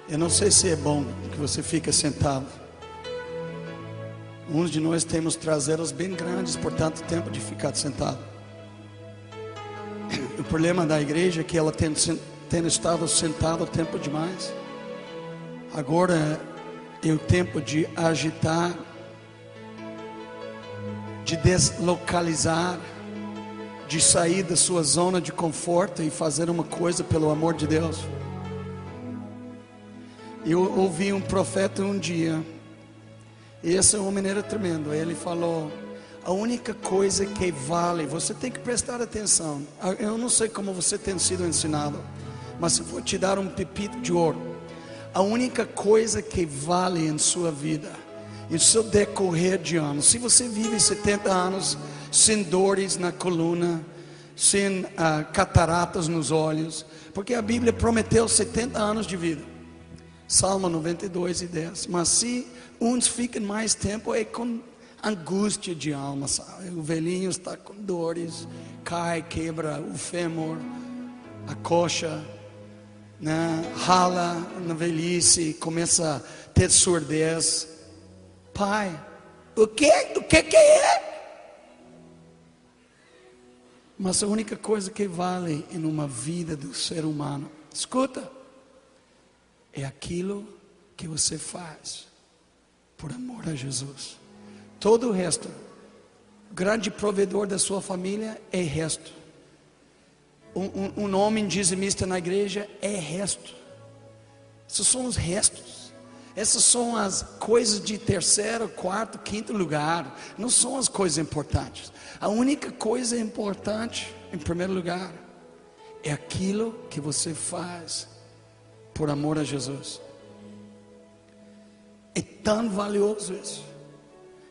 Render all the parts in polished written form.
Eu não sei se é bom que você fique sentado. Uns de nós temos traseiros bem grandes por tanto tempo de ficar sentado. O problema da igreja é que ela tem estado sentada o tempo demais. Agora é o tempo de agitar, de deslocalizar, de sair da sua zona de conforto e fazer uma coisa pelo amor de Deus. Eu ouvi um profeta um dia, e essa é uma maneira tremenda. Ele falou: a única coisa que vale, você tem que prestar atenção. Eu não sei como você tem sido ensinado, mas eu vou te dar um pepito de ouro. A única coisa que vale em sua vida, em seu decorrer de anos, se você vive 70 anos sem dores na coluna, sem cataratas nos olhos, porque a Bíblia prometeu 70 anos de vida. Salmo 92:10. Mas se uns ficam mais tempo, é com angústia de alma, sabe? O velhinho está com dores, cai, quebra o fêmur, a coxa, né? Rala na velhice, começa a ter surdez. Pai, o que é? Mas a única coisa que vale em uma vida do ser humano, escuta, é aquilo que você faz por amor a Jesus. Todo o resto, o grande provedor da sua família é resto. Um homem dizimista na igreja é resto. Esses são os restos. Essas são as coisas de terceiro, quarto, quinto lugar. Não são as coisas importantes. A única coisa importante, em primeiro lugar, é aquilo que você faz por amor a Jesus. É tão valioso isso.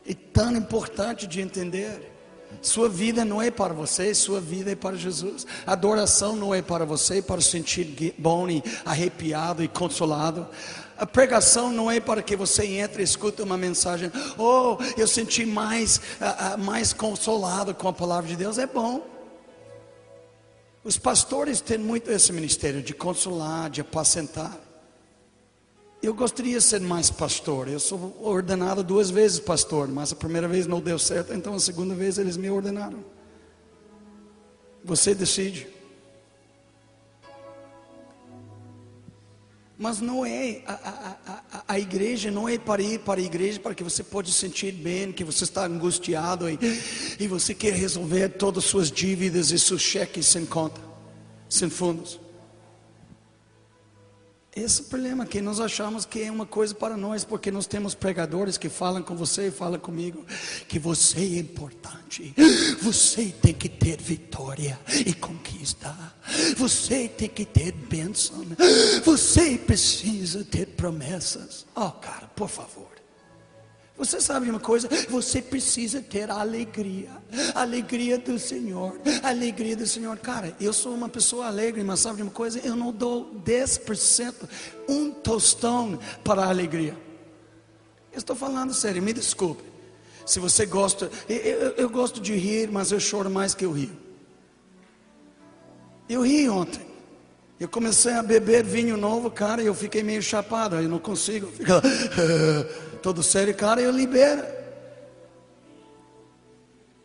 É tão importante de entender. Sua vida não é para você, sua vida é para Jesus. A adoração não é para você, para sentir bom e arrepiado e consolado. A pregação não é para que você entre e escute uma mensagem: oh, eu senti mais consolado com a palavra de Deus. É bom. Os pastores têm muito esse ministério de consolar, de apacentar. Eu gostaria de ser mais pastor. Eu sou ordenado 2 vezes pastor, mas a primeira vez não deu certo, então a segunda vez eles me ordenaram. Você decide. Mas não é, a igreja não é para ir para a igreja para que você pode sentir bem, que você está angustiado e você quer resolver todas as suas dívidas e seus cheques sem conta, sem fundos. Esse é o problema, que nós achamos que é uma coisa para nós, porque nós temos pregadores que falam com você e falam comigo, que você é importante, você tem que ter vitória e conquista, você tem que ter bênção, você precisa ter promessas. Oh cara, por favor. Você sabe de uma coisa? Você precisa ter a alegria do Senhor, a alegria do Senhor. Cara, eu sou uma pessoa alegre, mas sabe de uma coisa? Eu não dou 10%, um tostão para a alegria. Eu estou falando sério, me desculpe. Se você gosta, eu gosto de rir, mas eu choro mais que eu rio. Eu ri ontem. Eu comecei a beber vinho novo, cara, e eu fiquei meio chapado. Eu não consigo ficar todo sério, cara, eu libero.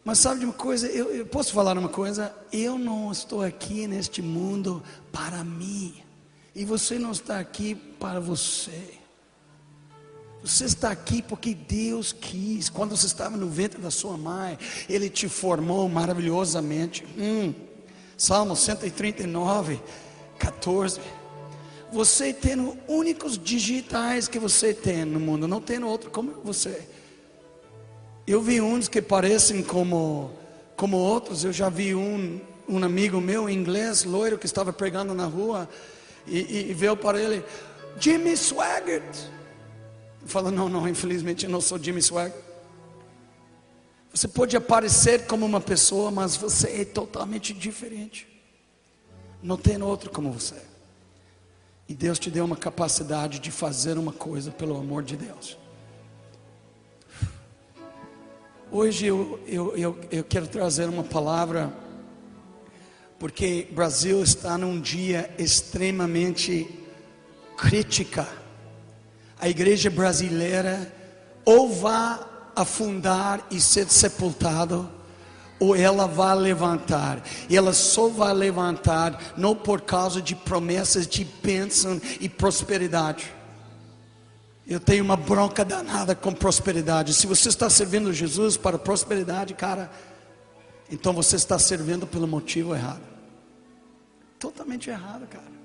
Mas sabe de uma coisa? Eu posso falar uma coisa? Eu não estou aqui neste mundo para mim. E você não está aqui para você. Você está aqui porque Deus quis. Quando você estava no ventre da sua mãe, Ele te formou maravilhosamente. Salmo 139, 14. Você tem os únicos digitais que você tem no mundo, não tem outro como você. Eu vi uns que parecem como outros. Eu já vi um amigo meu inglês, loiro, que estava pregando na rua, e veio para ele: Jimmy Swaggart. Fala: não, infelizmente eu não sou Jimmy Swaggart. Você pode aparecer como uma pessoa, mas você é totalmente diferente. Não tem outro como você. E Deus te deu uma capacidade de fazer uma coisa pelo amor de Deus. Hoje eu quero trazer uma palavra, porque o Brasil está num dia extremamente crítica, a igreja brasileira ou vai afundar e ser sepultado, ou ela vai levantar. E ela só vai levantar não por causa de promessas de bênção e prosperidade. Eu tenho uma bronca danada com prosperidade. Se você está servindo Jesus para prosperidade, cara, então você está servindo pelo motivo errado. Totalmente errado, cara.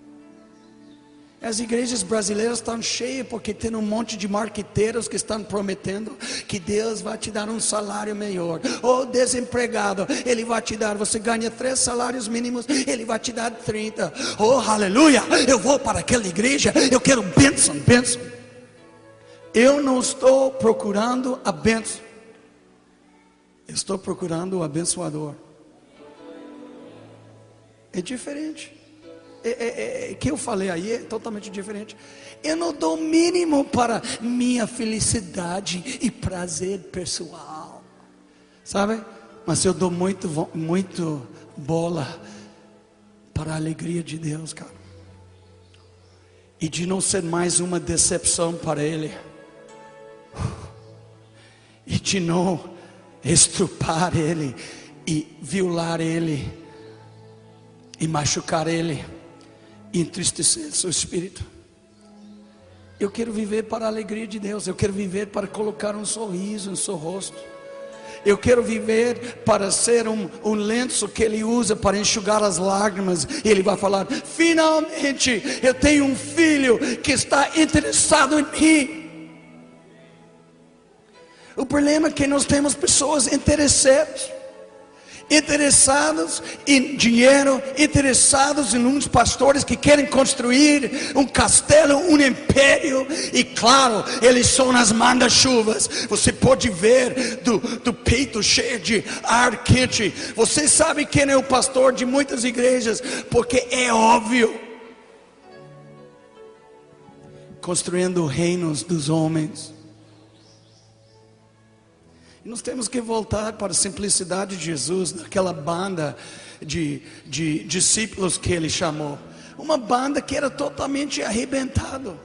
As igrejas brasileiras estão cheias porque tem um monte de marqueteiros que estão prometendo que Deus vai te dar um salário melhor. Ou desempregado, Ele vai te dar, você ganha 3 salários mínimos, Ele vai te dar 30. Oh, aleluia, eu vou para aquela igreja, eu quero bênção, bênção. Eu não estou procurando a bênção, eu estou procurando o abençoador. É diferente. Que eu falei aí é totalmente diferente. Eu não dou mínimo para minha felicidade e prazer pessoal, sabe? Mas eu dou muito bola para a alegria de Deus, cara. E de não ser mais uma decepção para Ele, e de não estrupar Ele, e violar Ele, e machucar Ele, e entristecer seu espírito. Eu quero viver para a alegria de Deus. Eu quero viver para colocar um sorriso no seu rosto. Eu quero viver para ser um lenço que Ele usa para enxugar as lágrimas. E Ele vai falar: finalmente eu tenho um filho que está interessado em mim. O problema é que nós temos pessoas interessadas em dinheiro, interessados em uns pastores que querem construir um castelo, um império. E claro, eles são as manda-chuvas. Você pode ver do peito cheio de ar quente. Você sabe quem é o pastor de muitas igrejas, porque é óbvio. Construindo reinos dos homens. Nós temos que voltar para a simplicidade de Jesus, daquela banda de discípulos que Ele chamou. Uma banda que era totalmente arrebentado.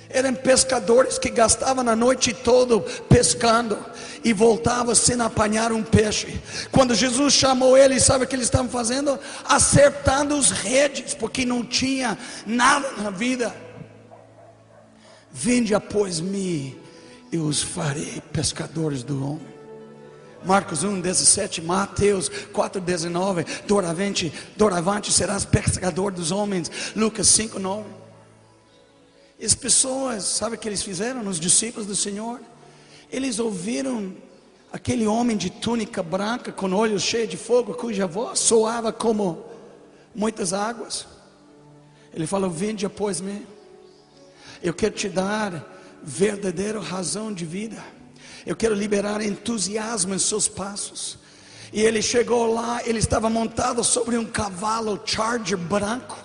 Eram pescadores que gastavam a noite toda pescando e voltavam sem apanhar um peixe. Quando Jesus chamou eles, sabe o que eles estavam fazendo? Acertando os redes, porque não tinha nada na vida. Vinde após mim, eu os farei pescadores do homem. Marcos 1:17, Mateus 4:19, doravante serás pescador dos homens. Lucas 5:9. As pessoas, sabe o que eles fizeram? Os discípulos do Senhor, eles ouviram aquele homem de túnica branca com olhos cheios de fogo, cuja voz soava como muitas águas. Ele falou: vinde após mim, eu quero te dar verdadeira razão de vida. Eu quero liberar entusiasmo em seus passos. E ele chegou lá, ele estava montado sobre um cavalo charger branco,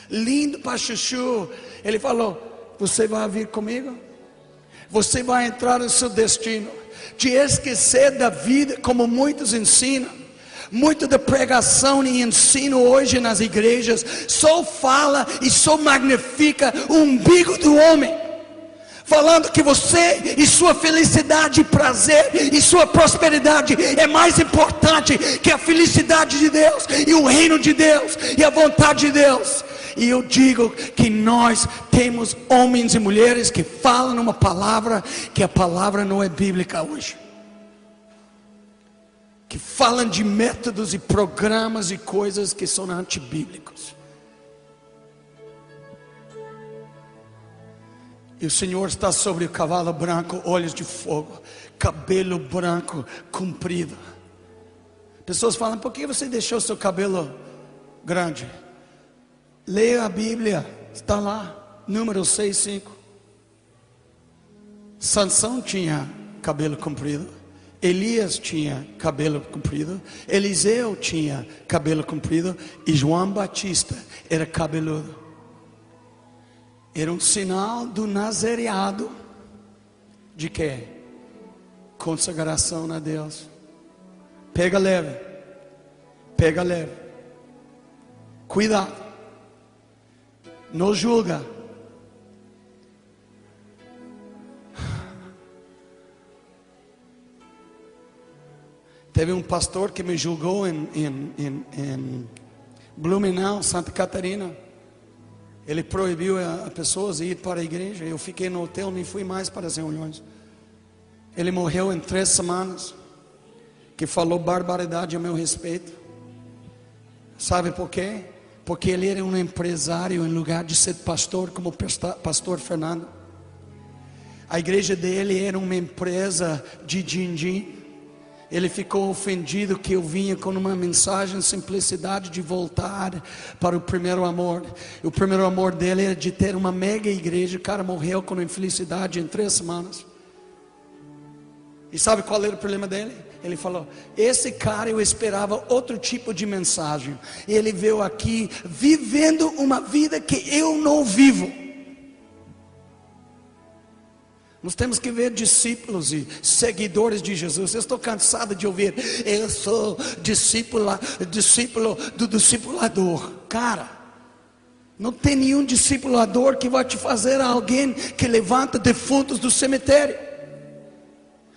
lindo para chuchu. Ele falou: você vai vir comigo? Você vai entrar no seu destino. De esquecer da vida, como muitos ensinam. Muito da pregação e ensino hoje nas igrejas só fala e só magnifica o umbigo do homem, falando que você e sua felicidade e prazer e sua prosperidade é mais importante que a felicidade de Deus e o reino de Deus e a vontade de Deus. E eu digo que nós temos homens e mulheres que falam uma palavra que a palavra não é bíblica hoje, que falam de métodos e programas e coisas que são antibíblicos. E o Senhor está sobre o cavalo branco, olhos de fogo, cabelo branco comprido. Pessoas falam: por que você deixou seu cabelo grande? Leia a Bíblia, está lá, Números 6:5. Sansão tinha cabelo comprido, Elias tinha cabelo comprido, Eliseu tinha cabelo comprido, e João Batista era cabeludo. Era um sinal do nazareado. De quê? Consagração a Deus. Pega leve. Pega leve. Cuidado. Não julga. Teve um pastor que me julgou em Blumenau, Santa Catarina. Ele proibiu as pessoas de ir para a igreja. Eu fiquei no hotel, nem fui mais para as reuniões. Ele morreu em 3 semanas. Que falou barbaridade a meu respeito. Sabe por quê? Porque ele era um empresário em lugar de ser pastor, como o pastor Fernando. A igreja dele era uma empresa de din-din. Ele ficou ofendido que eu vinha com uma mensagem de simplicidade de voltar para o primeiro amor. O primeiro amor dele era de ter uma mega igreja. O cara morreu com infelicidade em 3 semanas. E sabe qual era o problema dele? Ele falou: esse cara, eu esperava outro tipo de mensagem. Ele veio aqui vivendo uma vida que eu não vivo. Nós temos que ver discípulos e seguidores de Jesus. Eu estou cansado de ouvir: eu sou discípulo do discipulador. Cara, não tem nenhum discipulador que vai te fazer alguém que levanta defuntos do cemitério.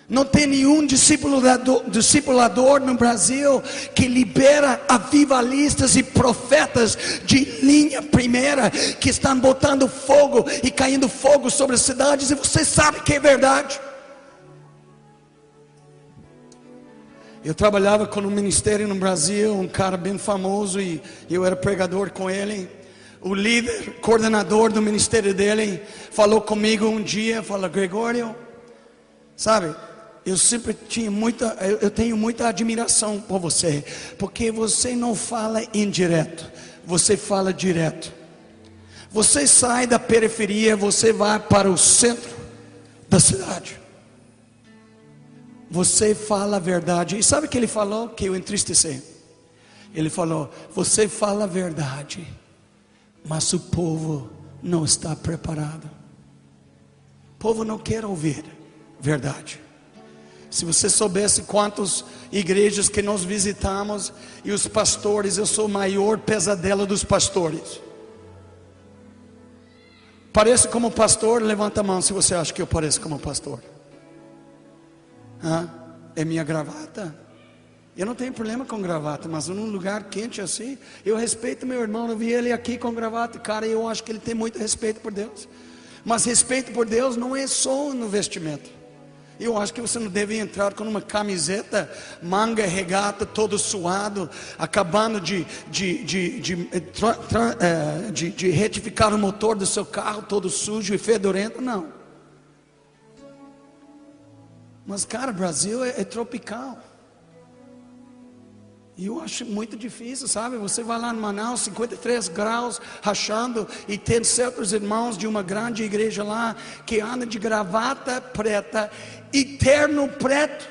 Não tem nenhum discipulador no Brasil que libera avivalistas e profetas de linha primeira que estão botando fogo e caindo fogo sobre as cidades, e você sabe que é verdade. Eu trabalhava com um ministério no Brasil, um cara bem famoso, e eu era pregador com ele. O líder, coordenador do ministério dele, falou comigo um dia, falou: Gregório, sabe, eu sempre eu tenho muita admiração por você, porque você não fala indireto, você fala direto. Você sai da periferia, você vai para o centro da cidade. Você fala a verdade. E sabe o que ele falou que eu entristeci? Ele falou: você fala a verdade, mas o povo não está preparado. O povo não quer ouvir verdade. Se você soubesse quantas igrejas que nós visitamos, e os pastores, eu sou o maior pesadelo dos pastores. Parece como pastor? Levanta a mão se você acha que eu pareço como pastor. É minha gravata? Eu não tenho problema com gravata, mas num lugar quente assim, eu respeito meu irmão. Eu vi ele aqui com gravata, cara, eu acho que ele tem muito respeito por Deus. Mas respeito por Deus não é só no vestimento. Eu acho que você não deve entrar com uma camiseta, manga regata, todo suado, acabando de retificar o motor do seu carro, todo sujo e fedorento, não. Mas cara, Brasil é tropical. E eu acho muito difícil, sabe? Você vai lá em Manaus, 53 graus, rachando, e tem certos irmãos de uma grande igreja lá, que andam de gravata preta e terno preto,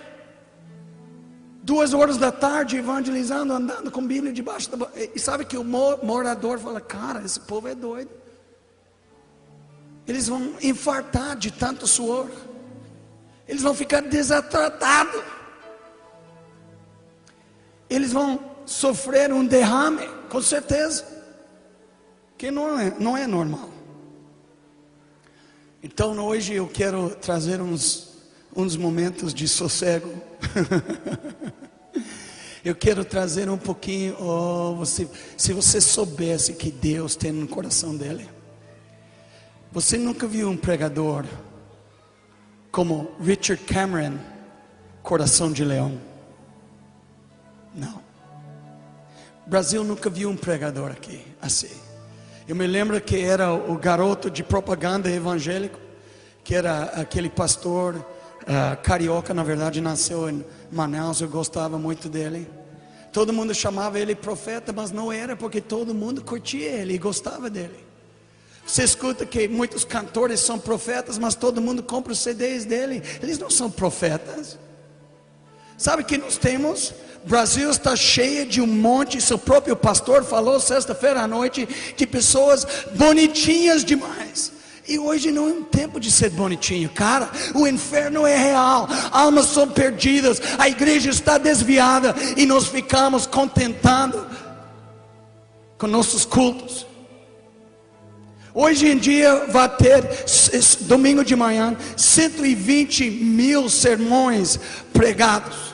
2 horas da tarde, evangelizando, andando com Bíblia debaixo da... E sabe que o morador fala: cara, esse povo é doido. Eles vão infartar de tanto suor. Eles vão ficar desatratados. Eles vão sofrer um derrame, com certeza, que não é normal. Então hoje eu quero trazer uns momentos de sossego. Eu quero trazer um pouquinho, se você soubesse que Deus tem no coração dele. Você nunca viu um pregador como Richard Cameron, coração de leão? Não. O Brasil nunca viu um pregador aqui assim. Eu me lembro que era o garoto de propaganda evangélico, que era aquele pastor carioca, na verdade nasceu em Manaus. Eu gostava muito dele. Todo mundo chamava ele profeta, mas não era, porque todo mundo curtia ele e gostava dele. Você escuta que muitos cantores são profetas, mas todo mundo compra os CDs dele. Eles não são profetas. Sabe o que nós temos? O Brasil está cheio de um monte, seu próprio pastor falou sexta-feira à noite, de pessoas bonitinhas demais. E hoje não é um tempo de ser bonitinho, cara. O inferno é real, almas são perdidas, a igreja está desviada, e nós ficamos contentando com nossos cultos. Hoje em dia vai ter, domingo de manhã, 120 mil sermões pregados.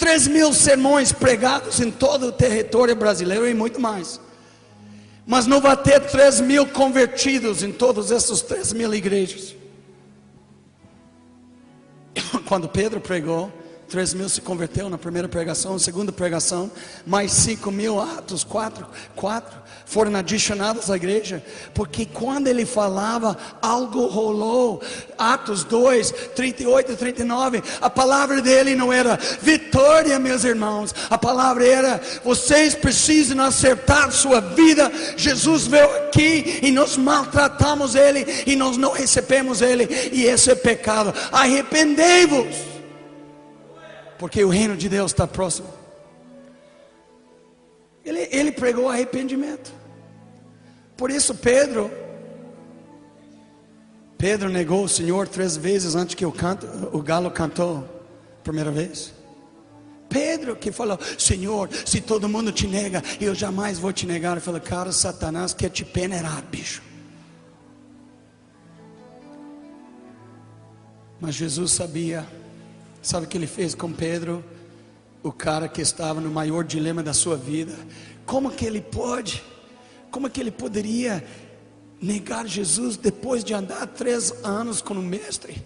3.000 sermões pregados em todo o território brasileiro e muito mais. Mas não vai ter 3.000 convertidos em todas essas 3.000 igrejas. Quando Pedro pregou, 3.000 se converteu na primeira pregação, na segunda pregação, mais 5.000, Atos 4 foram adicionados à igreja, porque quando ele falava, algo rolou. Atos 2, 38 e 39, a palavra dele não era vitória, meus irmãos, a palavra era: vocês precisam acertar sua vida. Jesus veio aqui e nós maltratamos ele, e nós não recebemos ele, e esse é pecado. Arrependei-vos, porque o reino de Deus está próximo. Ele pregou arrependimento. Por isso Pedro negou o Senhor 3 vezes antes que o galo cantou a primeira vez. Pedro que falou: Senhor, se todo mundo te nega, eu jamais vou te negar. Ele falou: cara, Satanás quer te peneirar, bicho. Mas Jesus sabia. Sabe o que ele fez com Pedro? O cara que estava no maior dilema da sua vida. Como que ele poderia negar Jesus depois de andar 3 anos com o mestre,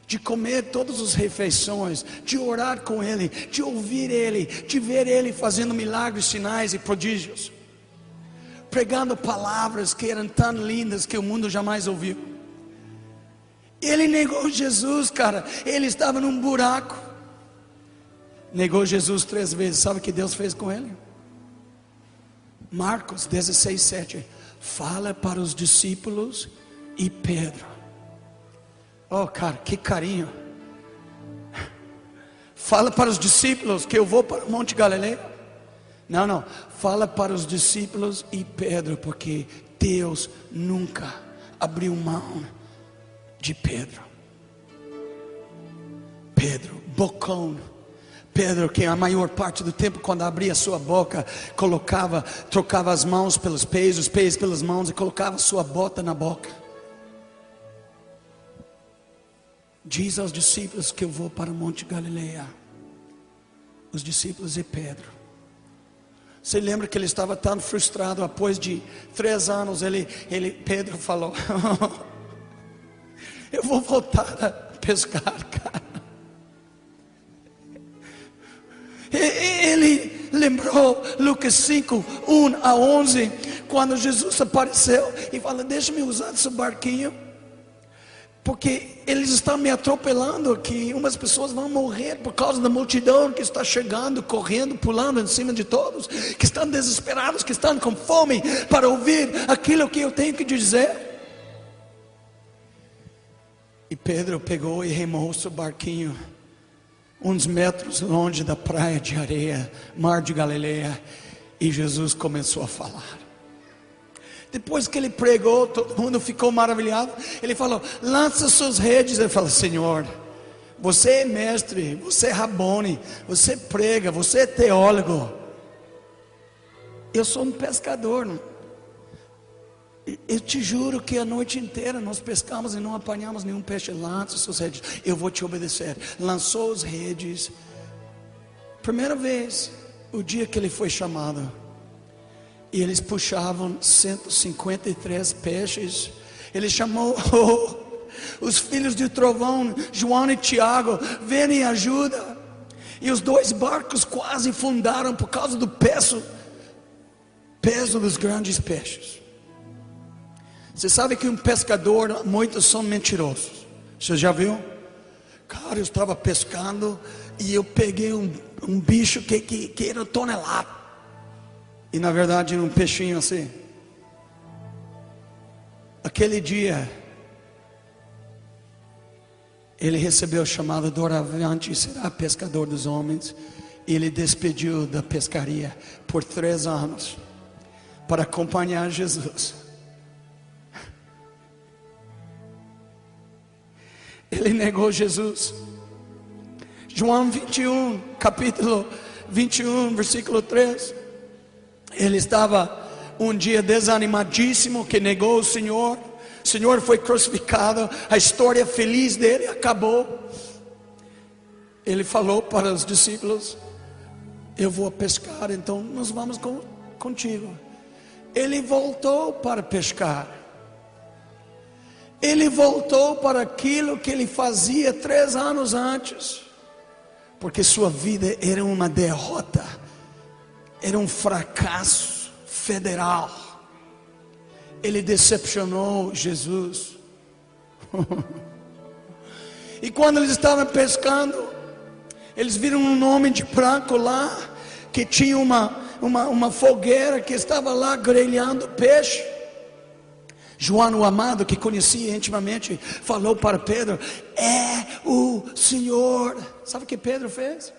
de comer todas as refeições, de orar com ele, de ouvir ele, de ver ele fazendo milagres, sinais e prodígios, pregando palavras que eram tão lindas que o mundo jamais ouviu? Ele negou Jesus, cara. Ele estava num buraco. Negou Jesus 3 vezes. Sabe o que Deus fez com ele? Marcos 16, 7. Fala para os discípulos e Pedro. Oh, cara, que carinho. Fala para os discípulos que eu vou para o Monte Galileia. Não. Fala para os discípulos e Pedro, porque Deus nunca abriu mão de Pedro, bocão. Pedro que a maior parte do tempo, quando abria sua boca, trocava as mãos pelos pés, os pés pelas mãos, e colocava sua bota na boca. Diz aos discípulos que eu vou para o Monte Galileia. Os discípulos e Pedro. Você lembra que ele estava tão frustrado, após de 3 anos, Pedro falou: eu vou voltar a pescar, cara. Ele lembrou Lucas 5, 1 a 11, quando Jesus apareceu e falou: deixa-me usar esse barquinho, porque eles estão me atropelando aqui. Umas pessoas vão morrer por causa da multidão que está chegando, correndo, pulando em cima de todos, que estão desesperados, que estão com fome para ouvir aquilo que eu tenho que dizer. E Pedro pegou e remou seu barquinho uns metros longe da praia de areia, mar de Galileia, e Jesus começou a falar. Depois que ele pregou, todo mundo ficou maravilhado. Ele falou: lança suas redes. Ele falou: Senhor, você é mestre, você é Rabone, você prega, você é teólogo. Eu sou um pescador, não? Eu te juro que a noite inteira nós pescamos e não apanhamos nenhum peixe. Lança suas redes, eu vou te obedecer. Lançou as redes. Primeira vez, o dia que ele foi chamado, e eles puxavam 153 peixes. Ele chamou os filhos de trovão, João e Tiago: vem e ajuda. E os 2 barcos quase fundaram por causa do peso dos grandes peixes. Você sabe que um pescador, muitos são mentirosos. Você já viu? Cara, eu estava pescando e eu peguei um bicho que era tonelada, e na verdade era um peixinho assim. Aquele dia ele recebeu o chamado: doravante será pescador dos homens. E ele despediu da pescaria por 3 anos para acompanhar Jesus. Ele negou Jesus. João 21, capítulo 21, versículo 3. Ele estava um dia desanimadíssimo, que negou o Senhor. O Senhor foi crucificado, a história feliz dele acabou. Ele falou para os discípulos: eu vou pescar, então nós vamos contigo. Ele voltou para pescar. Ele voltou para aquilo que ele fazia 3 anos antes, porque sua vida era uma derrota, era um fracasso federal. Ele decepcionou Jesus. E quando eles estavam pescando, eles viram um homem de branco lá, que tinha uma fogueira, que estava lá grelhando peixe. João, o amado, que conhecia intimamente, falou para Pedro: é o Senhor. Sabe o que Pedro fez?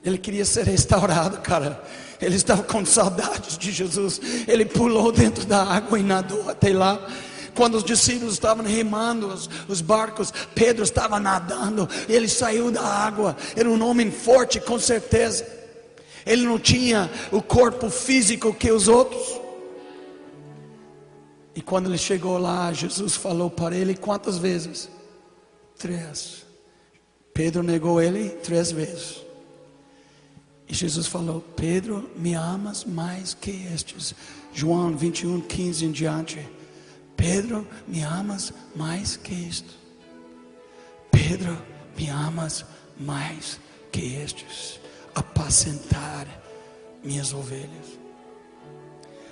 Ele queria ser restaurado, cara. Ele estava com saudades de Jesus. Ele pulou dentro da água e nadou até lá. Quando os discípulos estavam remando os barcos, Pedro estava nadando. Ele saiu da água. Era um homem forte, com certeza. Ele não tinha o corpo físico que os outros. E quando ele chegou lá, Jesus falou para ele quantas vezes? 3. Pedro negou ele 3 vezes. E Jesus falou: Pedro, me amas mais que estes? João 21:15 em diante. Pedro, me amas mais que isto? Pedro, me amas mais que estes? Apacentar minhas ovelhas.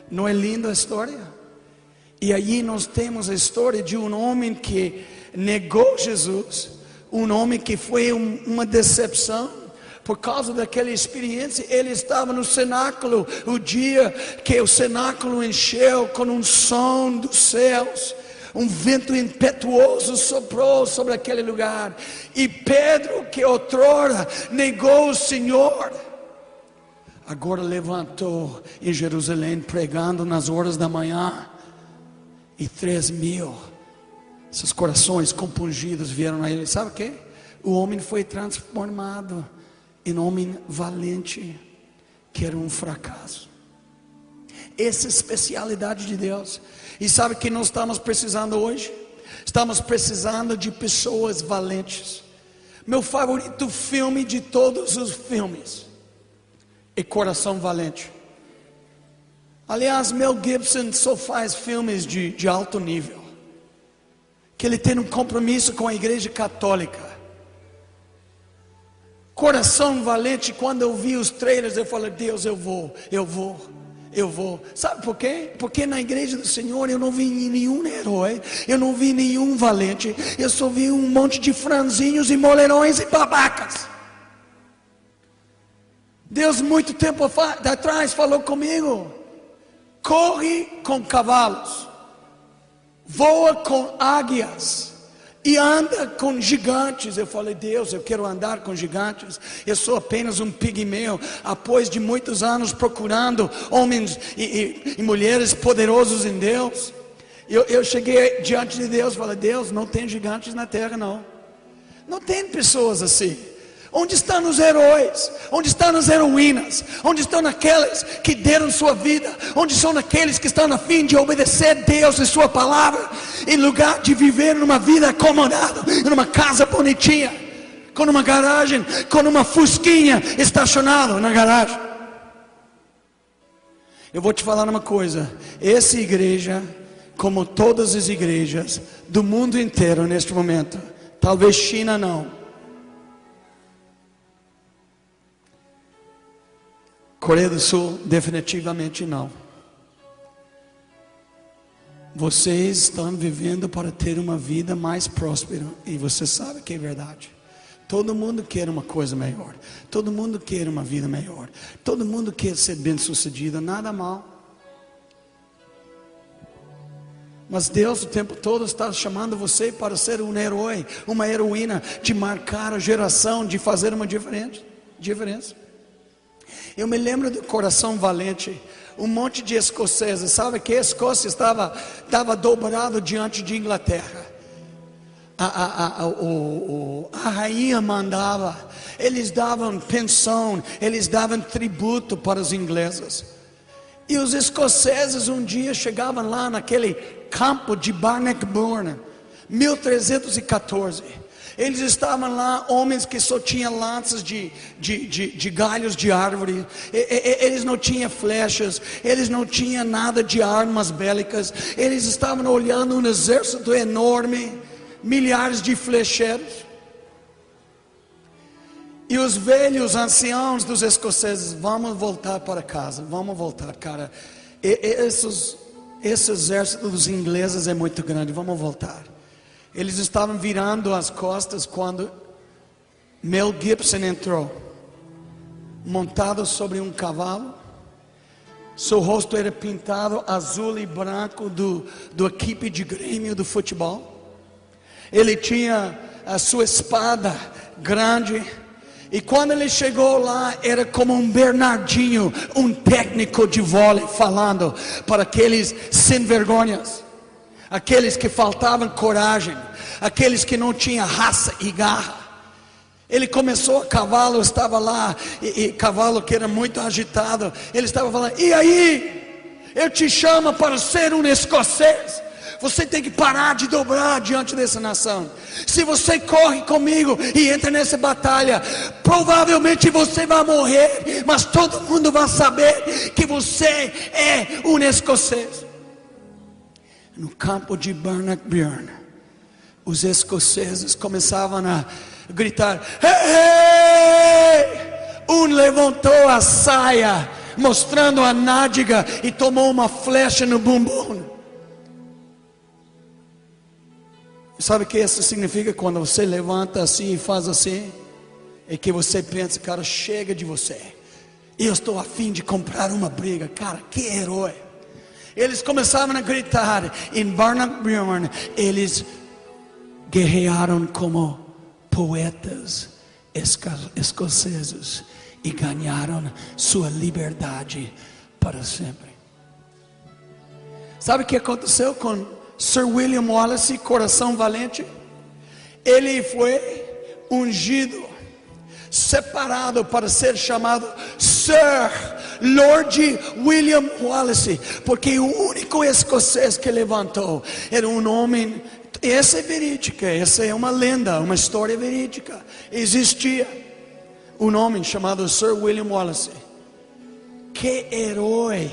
Não é linda a história? E aí nós temos a história de um homem que negou Jesus, um homem que foi uma decepção. Por causa daquela experiência, ele estava no cenáculo, o dia que o cenáculo encheu com um som dos céus, um vento impetuoso soprou sobre aquele lugar, e Pedro, que outrora negou o Senhor, agora levantou em Jerusalém, pregando nas horas da manhã, e 3.000, seus corações compungidos vieram a ele. Sabe o que? O homem foi transformado em homem valente, que era um fracasso. Essa é a especialidade de Deus. E sabe o que nós estamos precisando hoje? Estamos precisando de pessoas valentes. Meu favorito filme de todos os filmes é Coração Valente. Aliás, Mel Gibson só faz filmes de alto nível, que ele tem um compromisso com a igreja católica. Coração Valente, quando eu vi os trailers, eu falei: Deus, eu vou. Sabe por quê? Porque na igreja do Senhor eu não vi nenhum herói, eu não vi nenhum valente, eu só vi um monte de franzinhos e moleirões e babacas. Deus muito tempo atrás falou comigo: corre com cavalos, voa com águias e anda com gigantes. Eu falei: Deus, eu quero andar com gigantes. Eu sou apenas um pigmeu. Após de muitos anos procurando homens e mulheres poderosos em Deus, eu cheguei diante de Deus e falei: Deus, não tem gigantes na terra, não. Não tem pessoas assim. Onde estão os heróis? Onde estão as heroínas? Onde estão aqueles que deram sua vida? Onde são aqueles que estão a fim de obedecer a Deus e sua palavra, em lugar de viver numa vida acomodada, numa casa bonitinha, com uma garagem, com uma fusquinha estacionada na garagem? Eu vou te falar uma coisa: essa igreja, como todas as igrejas do mundo inteiro neste momento, talvez China não, Coreia do Sul definitivamente não. Vocês estão vivendo para ter uma vida mais próspera, e você sabe que é verdade. Todo mundo quer uma coisa melhor, todo mundo quer uma vida melhor, todo mundo quer ser bem sucedido, nada mal. Mas Deus o tempo todo está chamando você para ser um herói, uma heroína, de marcar a geração, de fazer uma diferença. Eu me lembro do Coração Valente. Um monte de escoceses, sabe que a Escócia estava dobrado diante de Inglaterra. A rainha mandava, eles davam pensão, eles davam tributo para os ingleses. E os escoceses um dia chegavam lá naquele campo de Bannockburn, 1314. Eles estavam lá, homens que só tinham lanças de galhos de árvore. Eles não tinham flechas, eles não tinham nada de armas bélicas. Eles estavam olhando um exército enorme, milhares de flecheiros. E os velhos anciãos dos escoceses: vamos voltar para casa, vamos voltar, cara. Esse exército dos ingleses é muito grande, vamos voltar. Eles estavam virando as costas quando Mel Gibson entrou, montado sobre um cavalo. Seu rosto era pintado azul e branco do equipe de Grêmio do futebol. Ele tinha a sua espada grande. E quando ele chegou lá, era como um Bernardinho, um técnico de vôlei, falando para aqueles sem vergonhas, aqueles que faltavam coragem, aqueles que não tinham raça e garra. Ele começou a cavalo, estava lá, e cavalo que era muito agitado. Ele estava falando: e aí, eu te chamo para ser um escocês. Você tem que parar de dobrar diante dessa nação. Se você corre comigo e entra nessa batalha, provavelmente você vai morrer, mas todo mundo vai saber que você é um escocês. No campo de Bannockburn, os escoceses começavam a gritar: hey! Um levantou a saia, mostrando a nádega, e tomou uma flecha no bumbum. Sabe o que isso significa? Quando você levanta assim e faz assim, é que você pensa: cara, chega de você, eu estou a fim de comprar uma briga. Cara, que herói. Eles começavam a gritar. Em Bannockburn, eles guerrearam como poetas escoceses e ganharam sua liberdade para sempre. Sabe o que aconteceu com Sir William Wallace, coração valente? Ele foi ungido, separado para ser chamado Sir Lord William Wallace, porque o único escocês que levantou era um homem. Essa é verídica, essa é uma lenda, uma história verídica. Existia um homem chamado Sir William Wallace. Que herói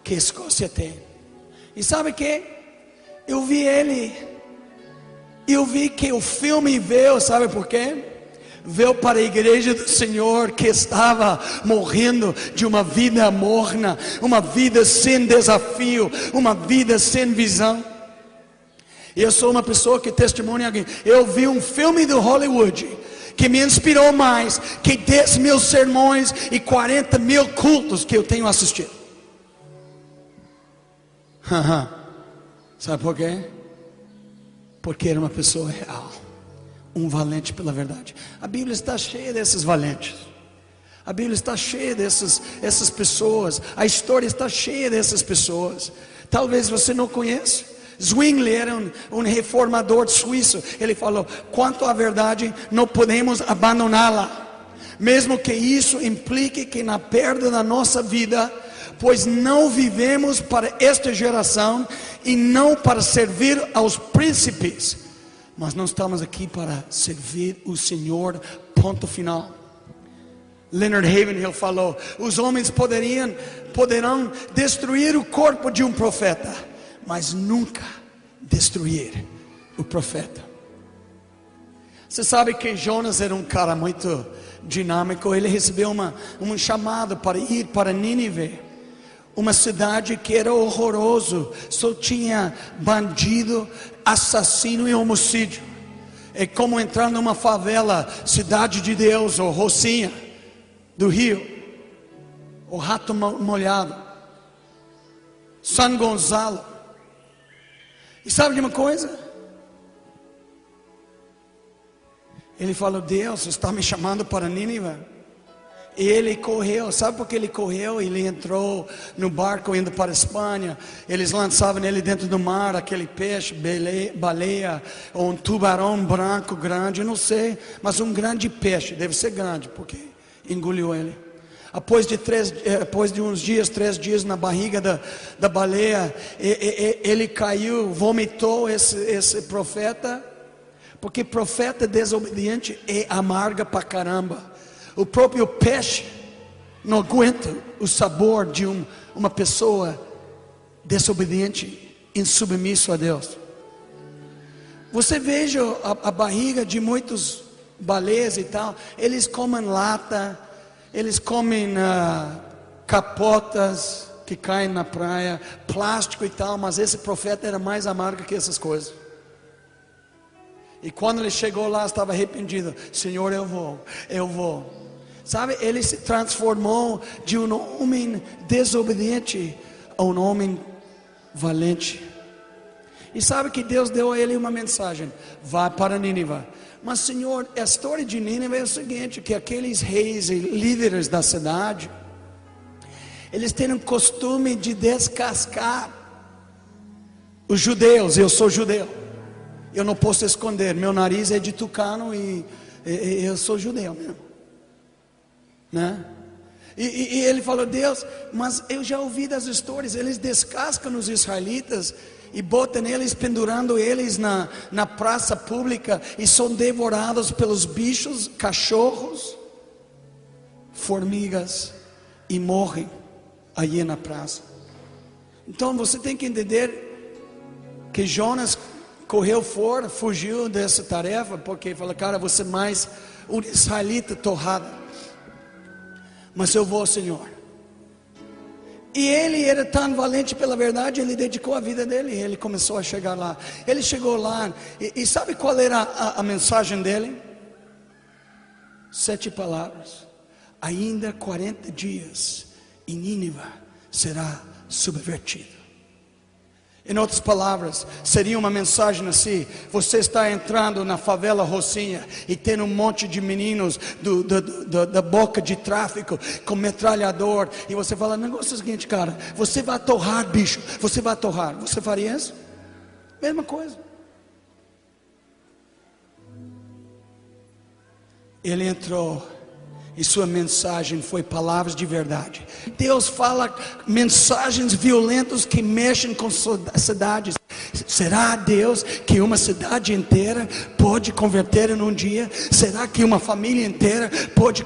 que a Escócia tem. E sabe o que? Eu vi ele. Eu vi que o filme veio, sabe por quê? Veio para a igreja do Senhor, que estava morrendo de uma vida morna, uma vida sem desafio, uma vida sem visão. Eu sou uma pessoa que testemunha aqui. Eu vi um filme do Hollywood que me inspirou mais que 10 mil sermões e 40 mil cultos que eu tenho assistido. Sabe por quê? Porque era uma pessoa real, um valente pela verdade. A Bíblia está cheia desses valentes. A Bíblia está cheia dessas pessoas. A história está cheia dessas pessoas. Talvez você não conheça. Zwingli era um reformador suíço. Ele falou: quanto à verdade, não podemos abandoná-la, mesmo que isso implique que na perda da nossa vida, pois não vivemos para esta geração e não para servir aos príncipes, mas não estamos aqui para servir o Senhor, ponto final. Leonard Ravenhill falou: os homens poderão destruir o corpo de um profeta, mas nunca destruir o profeta. Você sabe que Jonas era um cara muito dinâmico. Ele recebeu um chamado para ir para Nínive, uma cidade que era horroroso, só tinha bandido, assassino e homicídio. É como entrar numa favela, Cidade de Deus, ou Rocinha do Rio, ou Rato Molhado, São Gonçalo. E sabe de uma coisa? Ele falou: Deus está me chamando para Nínive. E ele correu. Sabe por que ele correu? Ele entrou no barco indo para a Espanha. Eles lançavam ele dentro do mar, aquele peixe, baleia, ou um tubarão branco grande, não sei, mas um grande peixe, deve ser grande, porque engoliu ele. Depois de uns dias, 3 dias na barriga da baleia, ele caiu, vomitou esse profeta. Porque profeta desobediente é amarga pra caramba. O próprio peixe não aguenta o sabor de uma pessoa desobediente, insubmisso a Deus. Você veja a barriga de muitos baleias e tal, eles comem lata, eles comem capotas que caem na praia, plástico e tal, mas esse profeta era mais amargo que essas coisas. E quando ele chegou lá, estava arrependido. Senhor, eu vou. Sabe, ele se transformou de um homem desobediente a um homem valente. E sabe que Deus deu a ele uma mensagem: vá para Nínive. Mas Senhor, a história de Nínive é o seguinte, que aqueles reis e líderes da cidade, eles têm o costume de descascar os judeus. Eu sou judeu, eu não posso esconder, meu nariz é de tucano e eu sou judeu mesmo, né? E ele falou: Deus, mas eu já ouvi das histórias, eles descascam os israelitas e botam eles, pendurando eles na praça pública, e são devorados pelos bichos, cachorros, formigas, e morrem aí na praça. Então você tem que entender que Jonas correu fora, fugiu dessa tarefa, porque falou: cara, você é mais um israelita torrado, mas eu vou, Senhor. E ele era tão valente pela verdade, ele dedicou a vida dele, e ele começou a chegar lá. Ele chegou lá, e sabe qual era a mensagem dele? 7 palavras: ainda 40 dias e Nínive será subvertido. Em outras palavras, seria uma mensagem assim: você está entrando na favela Rocinha e tem um monte de meninos da boca de tráfico com metralhador, e você fala: negócio é o seguinte, cara, você vai torrar, bicho, você vai torrar. Você faria isso? Mesma coisa. Ele entrou, e sua mensagem foi palavras de verdade. Deus fala mensagens violentas que mexem com cidades. Será, Deus, que uma cidade inteira pode converter em um dia? Será que uma família inteira pode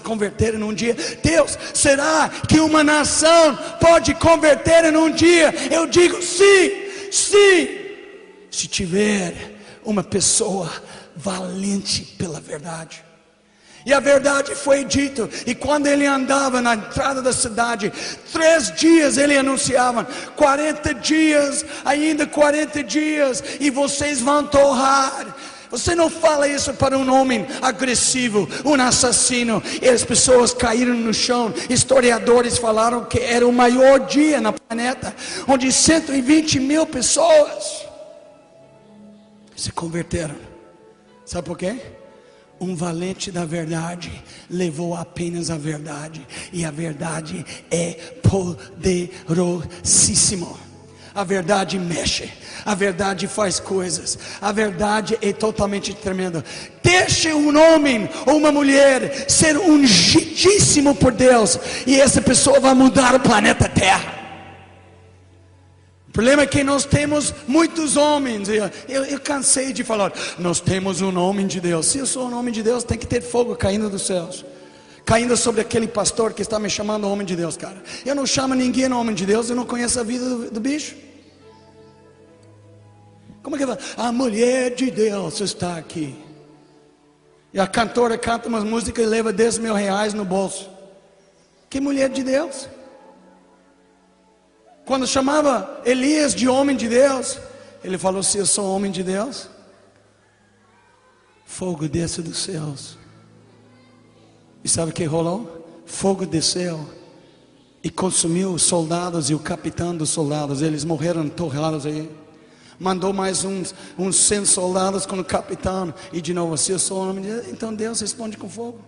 converter em um dia? Deus, será que uma nação pode converter em um dia? Eu digo sim, sim, se tiver uma pessoa valente pela verdade. E a verdade foi dita. E quando ele andava na entrada da cidade, 3 dias ele anunciava: 40 dias, ainda 40 dias, e vocês vão torrar. Você não fala isso para um homem agressivo, um assassino. E as pessoas caíram no chão. Historiadores falaram que era o maior dia no planeta, onde 120 mil pessoas se converteram. Sabe por quê? Um valente da verdade levou apenas a verdade, e a verdade é poderosíssima. A verdade mexe, a verdade faz coisas, a verdade é totalmente tremenda. Deixe um homem ou uma mulher ser ungidíssimo por Deus, e essa pessoa vai mudar o planeta Terra. O problema é que nós temos muitos homens. Eu cansei de falar: nós temos um homem de Deus. Se eu sou um homem de Deus, tem que ter fogo caindo dos céus, caindo sobre aquele pastor que está me chamando homem de Deus, cara. Eu não chamo ninguém homem de Deus, eu não conheço a vida do bicho. Como é que vai? A mulher de Deus está aqui, e a cantora canta umas músicas e leva 10 mil reais no bolso. Que mulher de Deus? Quando chamava Elias de homem de Deus, ele falou: se eu sou homem de Deus, fogo desce dos céus. E sabe o que rolou? Fogo desceu e consumiu os soldados e o capitão dos soldados. Eles morreram torrados aí. Mandou mais uns 100 soldados com o capitão. E de novo: se eu sou homem de Deus, então Deus responde com fogo.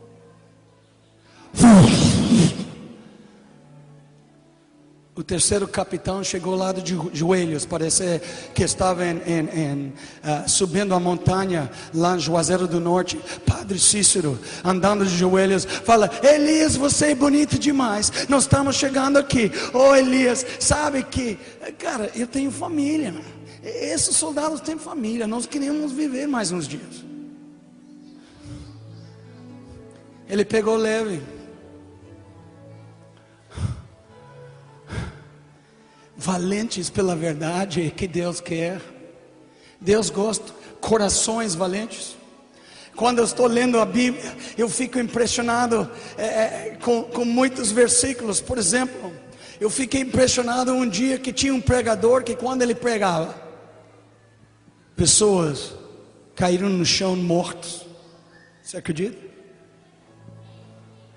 O terceiro capitão chegou lá de joelhos, parece que estava subindo a montanha lá em Juazeiro do Norte. Padre Cícero, andando de joelhos, fala: Elias, você é bonito demais, nós estamos chegando aqui. Oh Elias, sabe que, cara, eu tenho família, esses soldados têm família, nós queremos viver mais uns dias. Ele pegou leve. Valentes pela verdade que Deus quer. Deus gosta, corações valentes. Quando eu estou lendo a Bíblia, eu fico impressionado com muitos versículos. Por exemplo, eu fiquei impressionado um dia que tinha um pregador que quando ele pregava, pessoas caíram no chão mortos. Você acredita?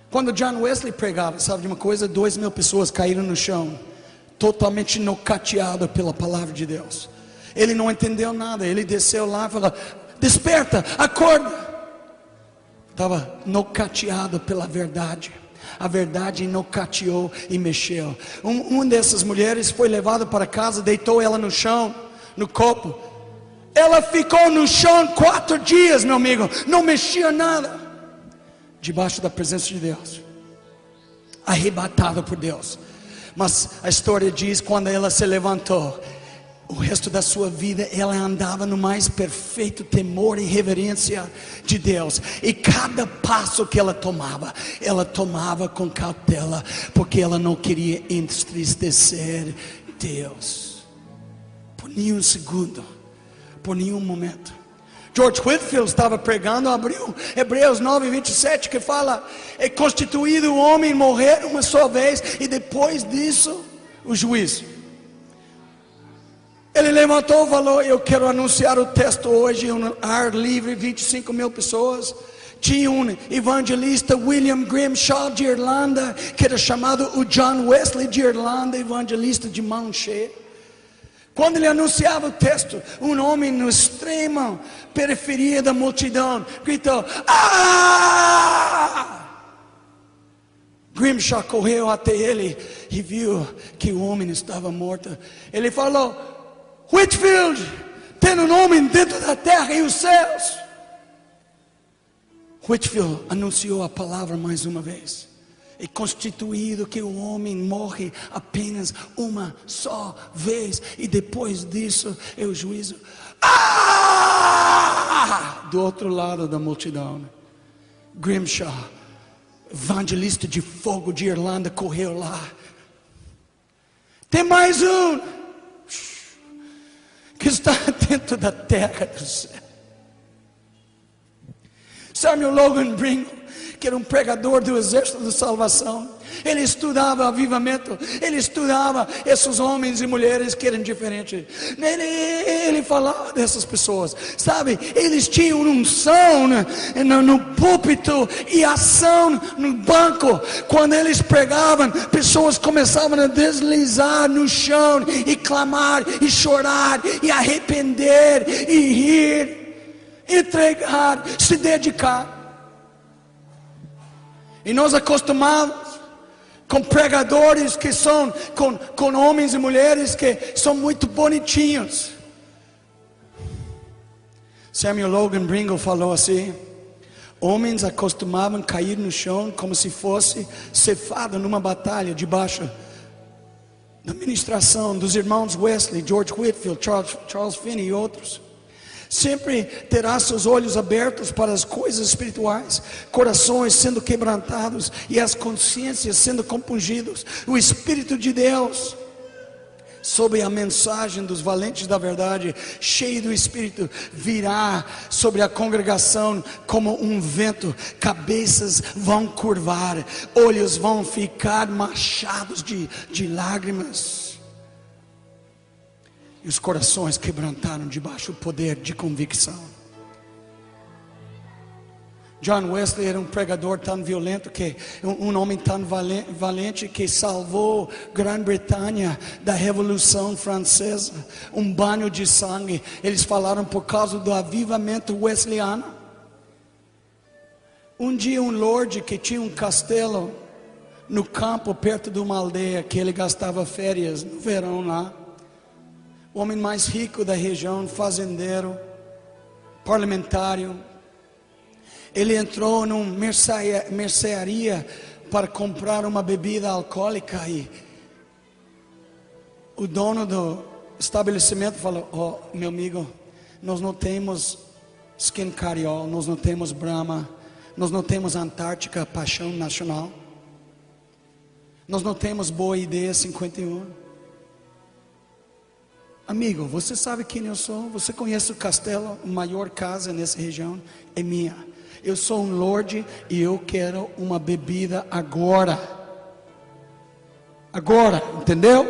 Quando John Wesley pregava, sabe de uma coisa? 2.000 pessoas caíram no chão, totalmente nocateadas pela palavra de Deus. Ele não entendeu nada, ele desceu lá e falou: desperta, acorda. Estava nocateado pela verdade. A verdade nocateou e mexeu. Uma dessas mulheres foi levada para casa, deitou ela no chão, no copo. Ela ficou no chão 4 dias, meu amigo, não mexia nada, debaixo da presença de Deus, arrebatada por Deus. Mas a história diz, quando ela se levantou, o resto da sua vida ela andava no mais perfeito temor e reverência de Deus. E cada passo que ela tomava com cautela, porque ela não queria entristecer Deus por nenhum segundo, por nenhum momento. George Whitefield estava pregando, abriu Hebreus 9:27, que fala: é constituído o homem morrer uma só vez, e depois disso o juízo. Ele levantou e falou: eu quero anunciar o texto hoje, um ar livre, 25.000 pessoas. Tinha um evangelista, William Grimshaw de Irlanda, que era chamado o John Wesley de Irlanda, evangelista de mão cheia. Quando ele anunciava o texto, um homem no extremo periferia da multidão gritou: ah! Grimshaw correu até ele e viu que o homem estava morto. Ele falou: Whitefield, tem um homem dentro da terra e os céus. Whitefield anunciou a palavra mais uma vez. É constituído que o homem morre apenas uma só vez, e depois disso é o juízo. Ah! Do outro lado da multidão, Grimshaw, evangelista de fogo de Irlanda, correu lá. Tem mais um que está dentro da terra do céu. Samuel Logan Bringle, que era um pregador do exército de salvação, ele estudava avivamento, ele estudava esses homens e mulheres que eram diferentes. Ele falava dessas pessoas, sabe? Eles tinham unção no púlpito e ação no banco. Quando eles pregavam, pessoas começavam a deslizar no chão e clamar e chorar e arrepender e rir, entregar, se dedicar. E nós acostumamos com pregadores que são com homens e mulheres que são muito bonitinhos. Samuel Logan Bringle falou assim: homens acostumavam cair no chão como se fosse cefado numa batalha, debaixo da ministração dos irmãos Wesley, George Whitefield, Charles Finney e outros. Sempre terá seus olhos abertos para as coisas espirituais, corações sendo quebrantados e as consciências sendo compungidos. O Espírito de Deus, sob a mensagem dos valentes da verdade, cheio do Espírito, virá sobre a congregação como um vento. Cabeças vão curvar, olhos vão ficar machados de lágrimas. E os corações quebrantaram debaixo do poder de convicção. John Wesley era um pregador tão violento, que um homem tão valente, que salvou Grã-Bretanha da Revolução Francesa, um banho de sangue. Eles falaram por causa do avivamento wesleyano. Um dia um lorde que tinha um castelo no campo perto de uma aldeia, que ele gastava férias no verão lá. O homem mais rico da região, fazendeiro, parlamentário. Ele entrou numa mercearia para comprar uma bebida alcoólica, e o dono do estabelecimento falou: oh, meu amigo, nós não temos Skin Cariol, nós não temos Brahma, nós não temos Antártica Paixão Nacional, nós não temos Boa Ideia 51. Amigo, você sabe quem eu sou? Você conhece o castelo, a maior casa nessa região? É minha. Eu sou um lorde e eu quero uma bebida agora. Agora, entendeu?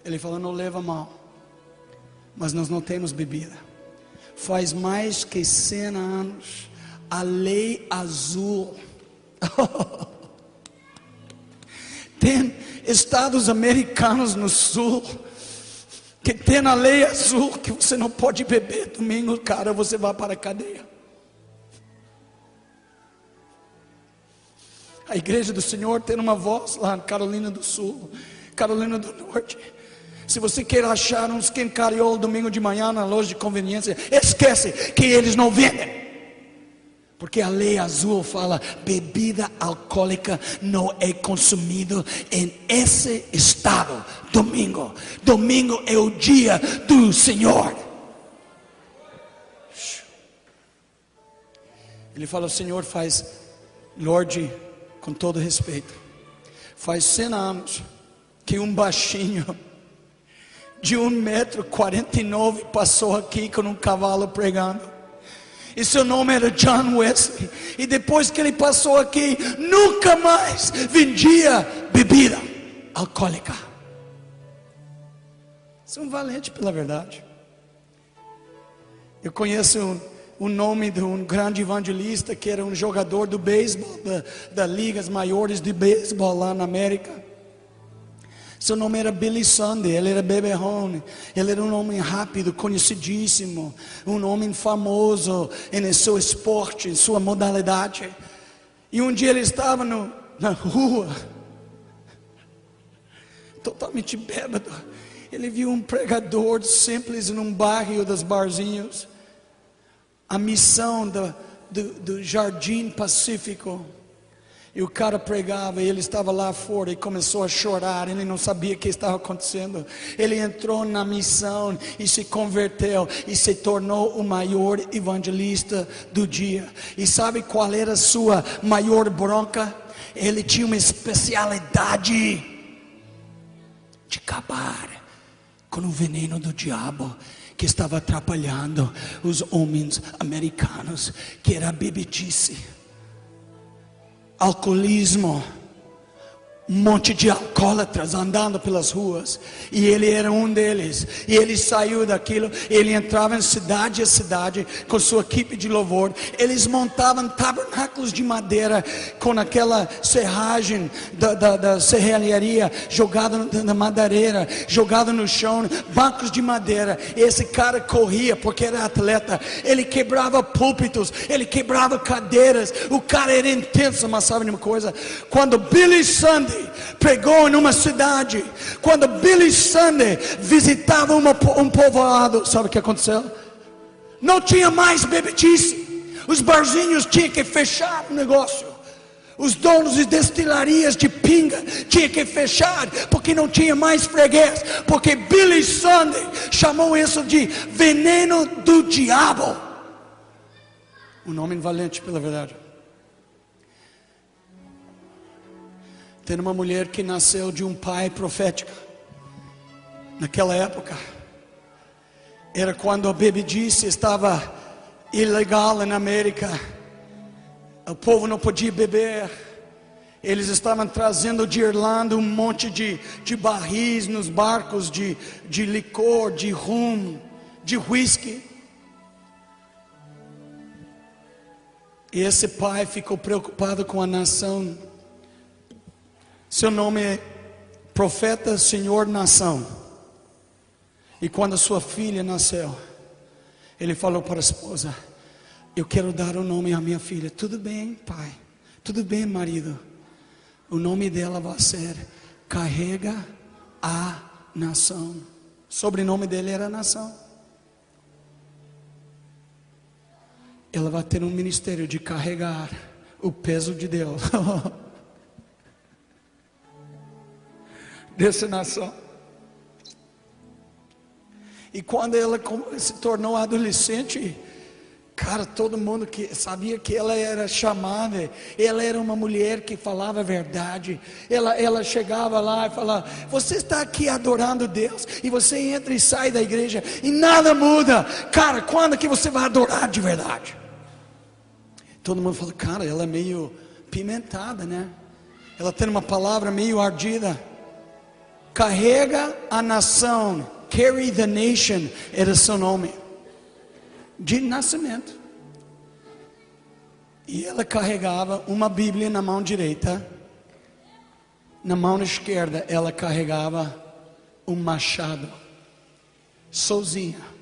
Ele falou: não leva mal, mas nós não temos bebida. Faz mais que 100 anos, a lei azul. Tem estados americanos no sul que tem a lei azul que você não pode beber domingo, cara, você vai para a cadeia. A igreja do Senhor tem uma voz lá em Carolina do Sul, Carolina do Norte. Se você quer achar um Skin Cariol domingo de manhã na loja de conveniência, esquece que eles não vendem. Porque a lei azul fala: bebida alcoólica não é consumido em esse estado. Domingo é o dia do Senhor. Ele fala: o Senhor faz, Lorde, com todo respeito, faz 100 anos que um baixinho de 1,49 m passou aqui com um cavalo pregando. E seu nome era John Wesley. E depois que ele passou aqui, nunca mais vendia bebida alcoólica. Você é um valente pela verdade. Eu conheço o nome de um grande evangelista que era um jogador do beisebol, das ligas maiores de beisebol lá na América. Seu nome era Billy Sunday, ele era beberrão, ele era um homem rápido, conhecidíssimo, um homem famoso em seu esporte, em sua modalidade. E um dia ele estava na rua, totalmente bêbado. Ele viu um pregador simples em um bairro dos barzinhos, a missão do Jardim Pacífico. E o cara pregava e ele estava lá fora e começou a chorar. Ele não sabia o que estava acontecendo. Ele entrou na missão e se converteu e se tornou o maior evangelista do dia. E sabe qual era a sua maior bronca? Ele tinha uma especialidade de acabar com o veneno do diabo que estava atrapalhando os homens americanos, que era a bebedice, alcoolismo, um monte de alcoólatras andando pelas ruas, e ele era um deles. E ele saiu daquilo, ele entrava em cidade a cidade com sua equipe de louvor. Eles montavam tabernáculos de madeira com aquela serragem da serralharia jogada na madeireira, jogado no chão, bancos de madeira. E esse cara corria porque era atleta, ele quebrava púlpitos, ele quebrava cadeiras. O cara era intenso. Mas sabe uma coisa? Quando Billy Sunday pregou em uma cidade, quando Billy Sunday visitava um povoado, sabe o que aconteceu? Não tinha mais bebedice. Os barzinhos tinham que fechar o negócio. Os donos de destilarias de pinga tinham que fechar, porque não tinha mais freguês. Porque Billy Sunday chamou isso de veneno do diabo. Um homem valente pela verdade. Tem uma mulher que nasceu de um pai profético. Naquela época, era quando a bebedice estava ilegal na América. O povo não podia beber. Eles estavam trazendo de Irlanda um monte de barris nos barcos de licor, de rum, de whisky. E esse pai ficou preocupado com a nação. Seu nome é Profeta Senhor Nação. E quando a sua filha nasceu, ele falou para a esposa: eu quero dar o nome à minha filha. Tudo bem, pai, tudo bem, marido. O nome dela vai ser Carrega a Nação. O sobrenome dele era Nação. Ela vai ter um ministério de carregar o peso de Deus dessa nação. E quando ela se tornou adolescente, cara, todo mundo que sabia que ela era chamada, ela era uma mulher que falava a verdade. Ela chegava lá e falava: você está aqui adorando Deus, e você entra e sai da igreja, e nada muda. Cara, quando que você vai adorar de verdade? Todo mundo fala: cara, ela é meio pimentada, né? Ela tem uma palavra meio ardida. Carrega a nação, carry the nation, era seu nome de nascimento. E ela carregava uma Bíblia na mão direita, na mão esquerda ela carregava um machado, sozinha.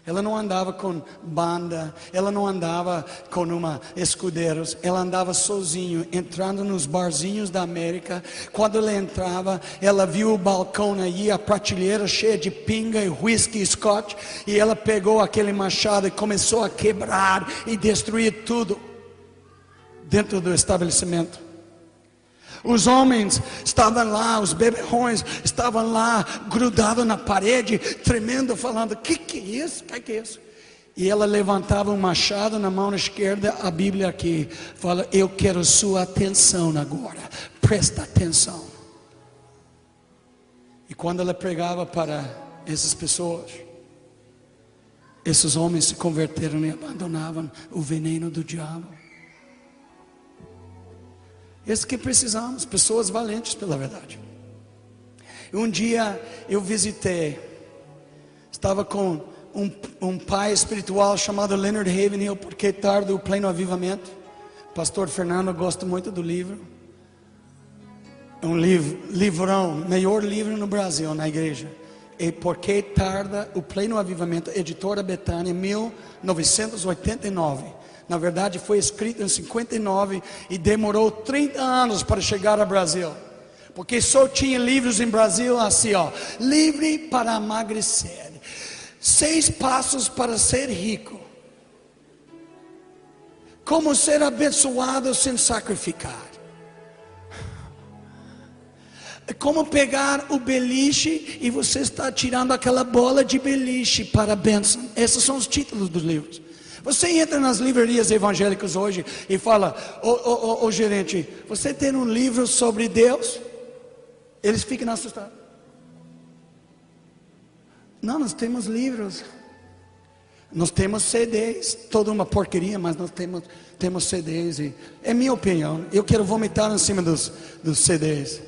Ela não andava com banda, ela não andava com escudeiros, ela andava sozinho, entrando nos barzinhos da América. Quando ela entrava, ela viu o balcão aí, a prateleira cheia de pinga e whisky e scotch, e ela pegou aquele machado e começou a quebrar e destruir tudo dentro do estabelecimento. Os homens estavam lá, os beberrões estavam lá, grudados na parede, tremendo, falando: que é isso? Que é isso? E ela levantava um machado na mão esquerda, a Bíblia aqui fala: eu quero sua atenção agora, presta atenção. E quando ela pregava para essas pessoas, esses homens se converteram e abandonavam o veneno do diabo. Esse que precisamos, pessoas valentes pela verdade. Um dia eu visitei, estava com um pai espiritual chamado Leonard Ravenhill, Porque Tarda o Pleno Avivamento. Pastor Fernando gosta muito do livro. É um livrão, melhor livro no Brasil, na igreja. E Porque Tarda o Pleno Avivamento, editora Betânia, 1989. Na verdade foi escrito em 59 e demorou 30 anos para chegar ao Brasil, porque só tinha livros em Brasil assim, ó: livre para emagrecer, 6 passos para ser rico, como ser abençoado sem sacrificar, como pegar o beliche e você está tirando aquela bola de beliche para a bênção. Esses são os títulos dos livros. Você entra nas livrarias evangélicas hoje e fala: ô gerente, você tem um livro sobre Deus? Eles ficam assustados. Não, nós temos livros. Nós temos CDs, toda uma porqueria, mas nós temos CDs. E é minha opinião, eu quero vomitar em cima dos CDs.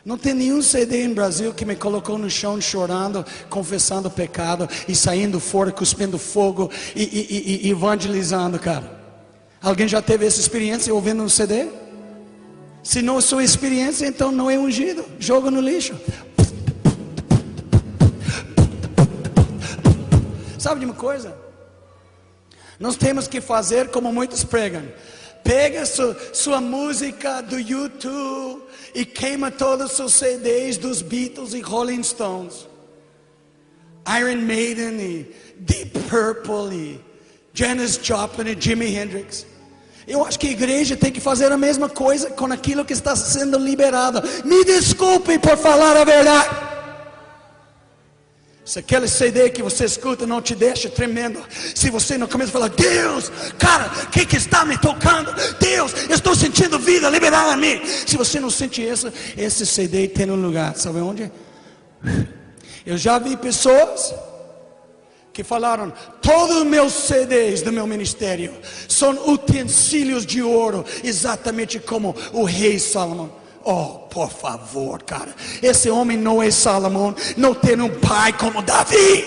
Não tem nenhum CD em Brasil que me colocou no chão chorando, confessando pecado e saindo fora, cuspindo fogo e evangelizando, cara. Alguém já teve essa experiência ouvindo um CD? Se não é sua experiência, então não é ungido. Joga no lixo. Sabe de uma coisa? Nós temos que fazer como muitos pregam. Pega sua música do YouTube e queima todos os seus CDs dos Beatles e Rolling Stones, Iron Maiden e Deep Purple e Janis Joplin e Jimi Hendrix. Eu acho que a igreja tem que fazer a mesma coisa com aquilo que está sendo liberado. Me desculpe por falar a verdade. Se aquele CD que você escuta não te deixa tremendo, se você não começa a falar: Deus, cara, o que está me tocando? Deus, eu estou sentindo vida liberada em mim. Se você não sente isso, esse CD tem um lugar, sabe onde? Eu já vi pessoas que falaram: todos os meus CDs do meu ministério são utensílios de ouro, exatamente como o rei Salomão. Oh, por favor, cara, esse homem não é Salomão, não tem um pai como Davi.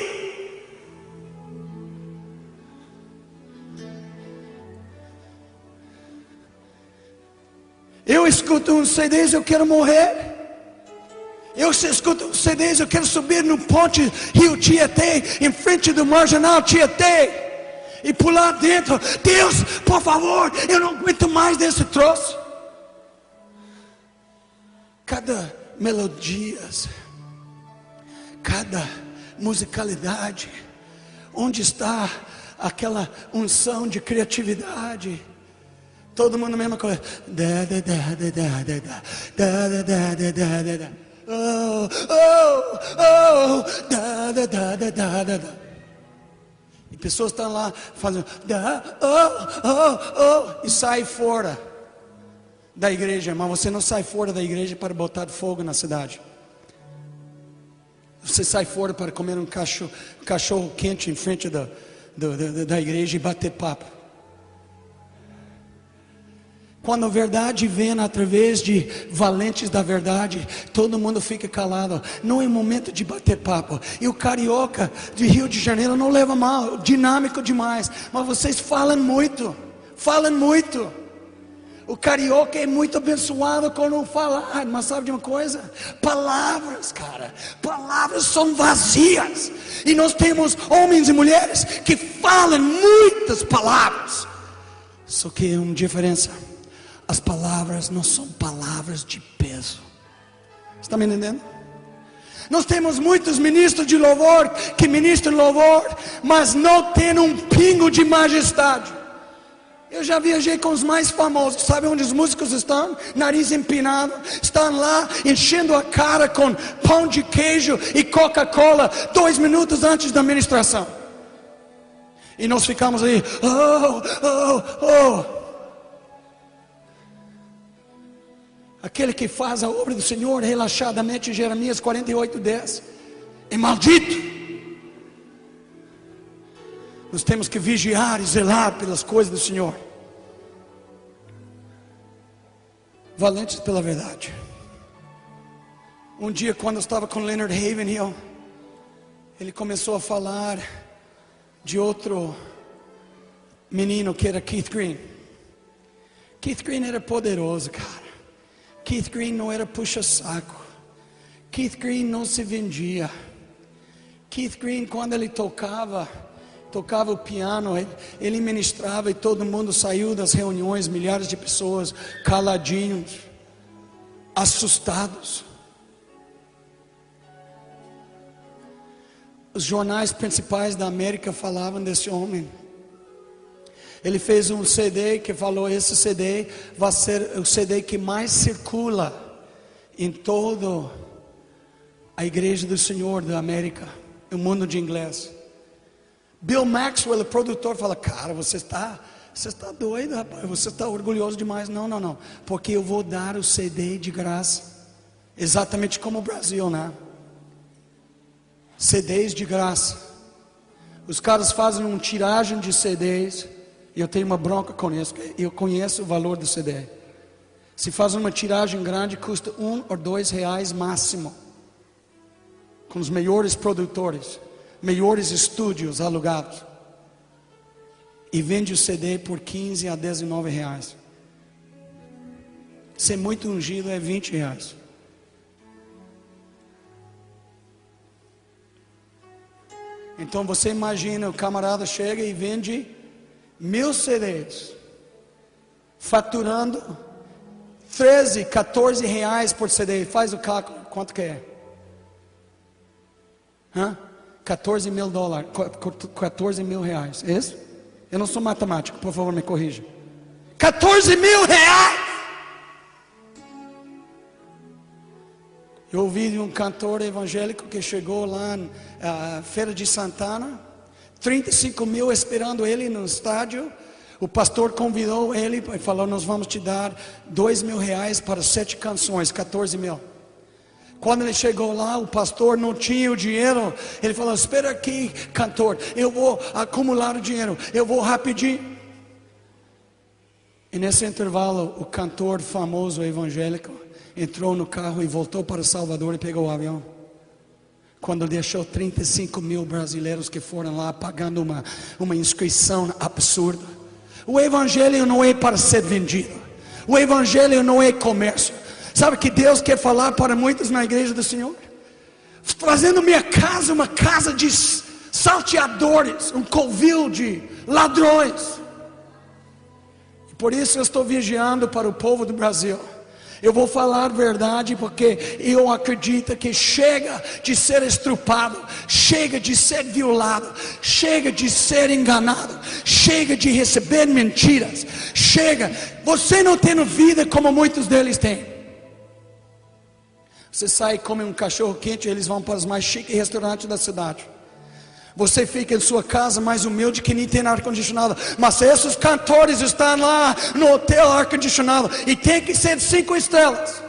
Eu escuto uns CDs, eu quero morrer. Eu escuto uns CDs, eu quero subir no ponte Rio Tietê, em frente do Marginal Tietê, e pular dentro. Deus, por favor, eu não aguento mais desse troço. Cada melodia, cada musicalidade, onde está aquela unção de criatividade? Todo mundo a mesma coisa. Oh, oh, oh, da, da, da, da, da, da, da. E pessoas estão lá fazendo da, oh, oh, oh, e sai fora da igreja. Mas você não sai fora da igreja para botar fogo na cidade. Você sai fora para comer um cachorro quente em frente da igreja e bater papo. Quando a verdade vem através de valentes da verdade, todo mundo fica calado. Não é momento de bater papo. E o carioca de Rio de Janeiro não leva mal, dinâmico demais. Mas vocês falam muito. Falam muito. O carioca é muito abençoado quando falar. Mas sabe de uma coisa? Palavras, cara. Palavras são vazias. E nós temos homens e mulheres que falam muitas palavras. Só que é uma diferença. As palavras não são palavras de peso. Está me entendendo? Nós temos muitos ministros de louvor que ministram louvor, mas não tem um pingo de majestade. Eu já viajei com os mais famosos. Sabe onde os músicos estão? Nariz empinado. Estão lá enchendo a cara com pão de queijo e Coca-Cola 2 minutos antes da ministração. E nós ficamos aí. Oh, oh, oh. Aquele que faz a obra do Senhor relaxadamente, Jeremias 48:10, é maldito. Nós temos que vigiar e zelar pelas coisas do Senhor. Valentes pela verdade. Um dia, quando eu estava com Leonard Ravenhill, ele começou a falar de outro menino que era Keith Green. Keith Green era poderoso, cara. Keith Green não era puxa-saco. Keith Green não se vendia. Keith Green, quando ele tocava o piano, ele ministrava e todo mundo saiu das reuniões, milhares de pessoas caladinhos, assustados. Os jornais principais da América falavam desse homem. Ele fez um CD que falou: esse CD vai ser o CD que mais circula em toda a igreja do Senhor da América, no mundo de inglês. Bill Maxwell, o produtor, fala: cara, você está doido, rapaz, você está orgulhoso demais. Não, porque eu vou dar o CD de graça, exatamente como o Brasil, né? CDs de graça. Os caras fazem uma tiragem de CDs. E eu tenho uma bronca com isso. Eu conheço o valor do CD. Se faz uma tiragem grande, custa R$1 ou R$2 máximo. Com os melhores produtores, melhores estúdios alugados. E vende o CD por R$15 a R$19. Ser muito ungido é R$20. Então você imagina, o camarada chega e vende 1000 CDs, faturando 13, 14 reais por CD. Faz o cálculo, quanto que é? 14 mil dólares, 14 mil reais, é isso? Eu não sou matemático, por favor me corrija. 14 mil reais! Eu ouvi de um cantor evangélico que chegou lá na Feira de Santana, 35 mil esperando ele no estádio. O pastor convidou ele e falou: nós vamos te dar 2 mil reais para 7 canções, 14 mil. Quando ele chegou lá, o pastor não tinha o dinheiro. Ele falou: espera aqui, cantor, eu vou acumular o dinheiro, eu vou rapidinho. E nesse intervalo, o cantor famoso evangélico entrou no carro e voltou para Salvador e pegou o avião. Quando deixou 35 mil brasileiros que foram lá pagando uma inscrição absurda. O evangelho não é para ser vendido. O evangelho não é comércio. Sabe que Deus quer falar para muitos na igreja do Senhor? Fazendo minha casa uma casa de salteadores, um covil de ladrões. E por isso eu estou vigiando para o povo do Brasil. Eu vou falar a verdade, porque eu acredito que chega de ser estrupado, chega de ser violado, chega de ser enganado, chega de receber mentiras, chega. Você não tem vida como muitos deles têm. Você sai e come um cachorro quente, eles vão para os mais chiques restaurantes da cidade. Você fica em sua casa mais humilde que nem tem ar-condicionado. Mas esses cantores estão lá no hotel ar-condicionado e tem que ser 5 estrelas.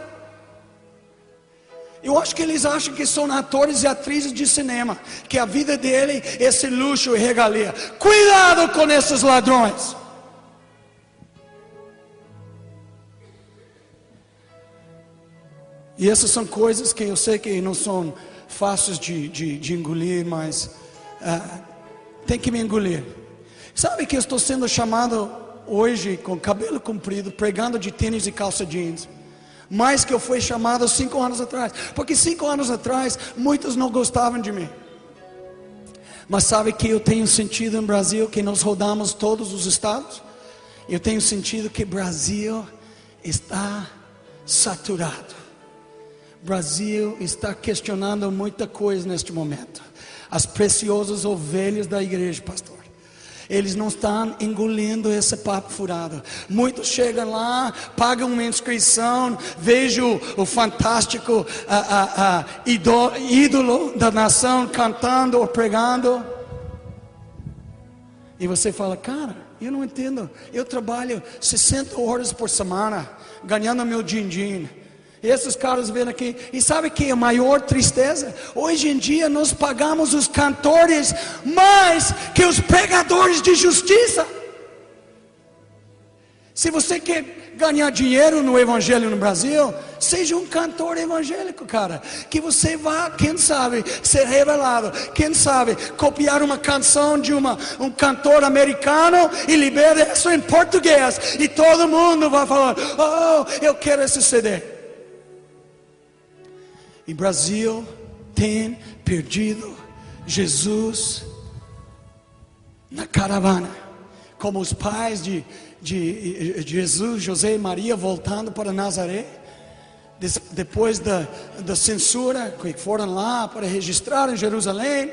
Eu acho que eles acham que são atores e atrizes de cinema, que a vida dele é esse luxo e regalia. Cuidado com esses ladrões. E essas são coisas que eu sei que não são fáceis de engolir, mas tem que me engolir. Sabe que eu estou sendo chamado hoje com cabelo comprido, pregando de tênis e calça jeans, mais que eu fui chamado 5 anos atrás, porque 5 anos atrás muitos não gostavam de mim. Mas sabe que eu tenho sentido em Brasil, que nós rodamos todos os estados, eu tenho sentido que Brasil está saturado. Brasil está questionando muita coisa neste momento. As preciosas ovelhas da igreja, pastor, eles não estão engolindo esse papo furado. Muitos chegam lá, pagam uma inscrição, vejam o fantástico ídolo da nação cantando ou pregando, e você fala: cara, eu não entendo, eu trabalho 60 horas por semana, ganhando meu din-din. E esses caras vêm aqui, e sabe que é a maior tristeza? Hoje em dia nós pagamos os cantores mais que os pregadores de justiça. Se você quer ganhar dinheiro no evangelho no Brasil, seja um cantor evangélico, cara. Que você vá, quem sabe, ser revelado. Quem sabe, copiar uma canção de um cantor americano e libera isso em português. E todo mundo vai falar: oh, eu quero esse CD. E Brasil tem perdido Jesus na caravana, como os pais de Jesus, José e Maria, voltando para Nazaré, depois da censura, que foram lá para registrar em Jerusalém.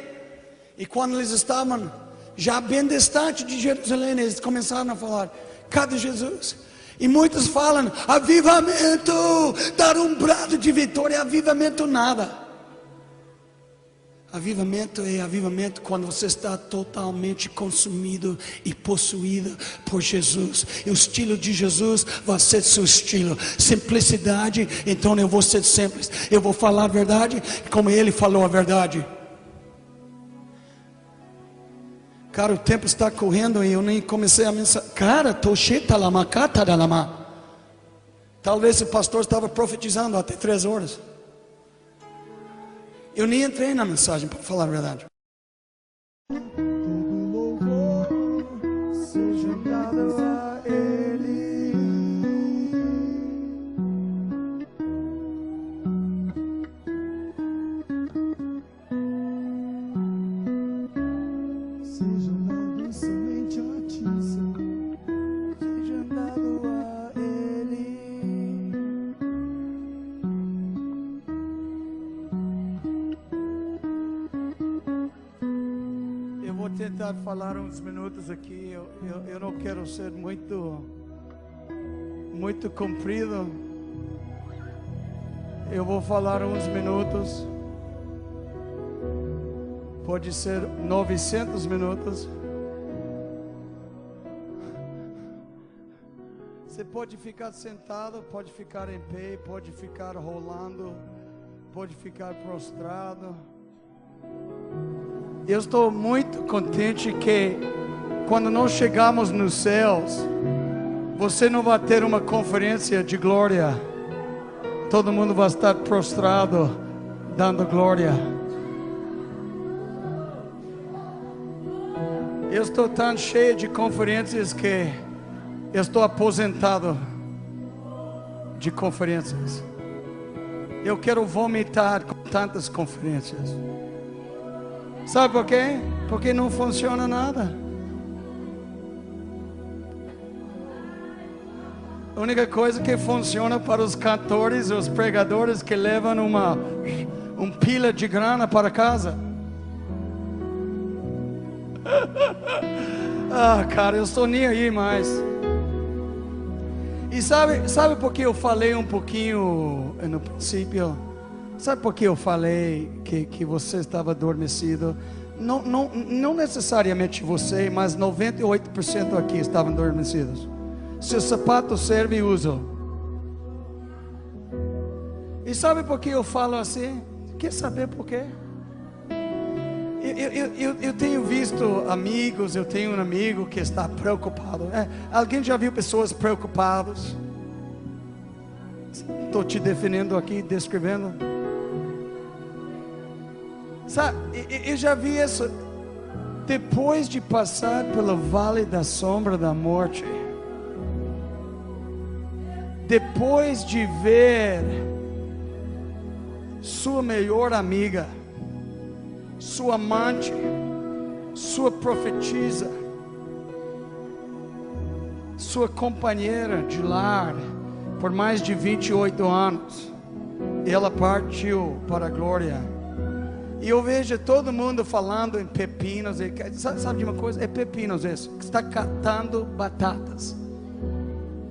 E quando eles estavam já bem distante de Jerusalém, eles começaram a falar: cadê Jesus? E muitos falam: avivamento, dar um brado de vitória. Avivamento nada. Avivamento é avivamento quando você está totalmente consumido e possuído por Jesus. E o estilo de Jesus vai ser seu estilo. Simplicidade, então eu vou ser simples. Eu vou falar a verdade como Ele falou a verdade. Cara, o tempo está correndo e eu nem comecei a mensagem. Cara, talvez o pastor estava profetizando até 3 horas. Eu nem entrei na mensagem, para falar a verdade. Todo louvor seja dado a Ele. Seja dado somente a Ti, Senhor. Seja dado a Ele. Eu vou tentar falar uns minutos aqui. Eu não quero ser muito comprido. Eu vou falar uns minutos. Pode ser 900 minutos. Você pode ficar sentado, pode ficar em pé, pode ficar rolando, pode ficar prostrado. Eu estou muito contente que quando nós chegamos nos céus, você não vai ter uma conferência de glória. Todo mundo vai estar prostrado, dando glória. Eu estou tão cheio de conferências que eu estou aposentado de conferências. Eu quero vomitar com tantas conferências. Sabe por quê? Porque não funciona nada. A única coisa que funciona para os cantores, os pregadores que levam uma pila de grana para casa. Ah, cara, eu estou nem aí mais. E sabe por que eu falei um pouquinho no princípio? Sabe por que eu falei que você estava adormecido? Não necessariamente você, mas 98% aqui estavam adormecidos. Se o sapato serve, usa. E sabe por que eu falo assim? Quer saber por quê? Eu tenho visto amigos, eu tenho um amigo que está preocupado. Alguém já viu pessoas preocupadas? Estou te defendendo aqui, descrevendo. Sabe, eu já vi isso. Depois de passar pelo vale da sombra da morte, depois de ver sua melhor amiga, sua amante, sua profetisa, sua companheira de lar por mais de 28 anos, ela partiu para a glória. E eu vejo todo mundo falando em pepinos. Sabe de uma coisa? É pepinos isso. Está catando batatas,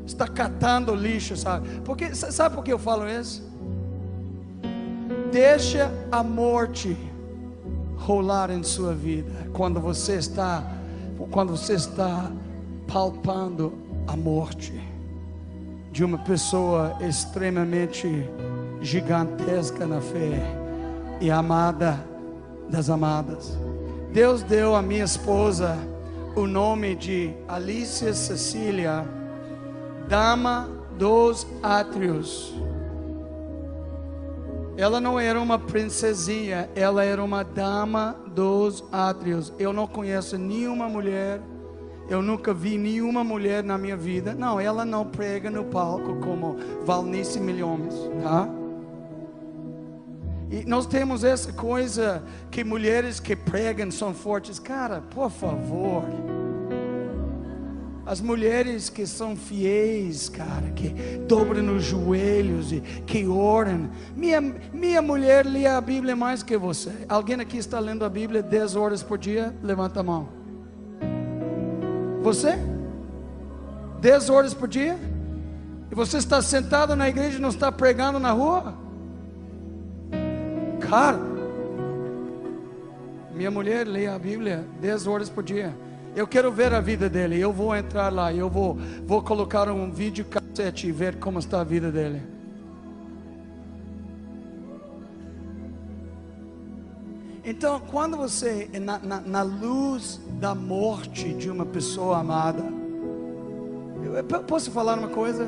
está catando lixo, sabe? Porque, sabe por que eu falo isso? Deixa a morte rolar em sua vida. Quando você está palpando a morte de uma pessoa extremamente gigantesca na fé e amada das amadas. Deus deu à minha esposa o nome de Alicia Cecília, Dama dos Átrios. Ela não era uma princesinha, ela era uma dama dos átrios. Eu não conheço nenhuma mulher, eu nunca vi nenhuma mulher na minha vida. Não, ela não prega no palco como Valnice Milhomes, tá? E nós temos essa coisa que mulheres que pregam são fortes. Cara, por favor. As mulheres que são fiéis, cara, que dobram os joelhos e que oram. Minha mulher lê a Bíblia mais que você. Alguém aqui está lendo a Bíblia 10 horas por dia? Levanta a mão. Você? 10 horas por dia? E você está sentado na igreja e não está pregando na rua? Cara, minha mulher lê a Bíblia 10 horas por dia. Eu quero ver a vida dele. Eu vou entrar lá. Eu vou colocar um vídeo cassete e ver como está a vida dele. Então, quando você na luz da morte de uma pessoa amada, eu posso falar uma coisa?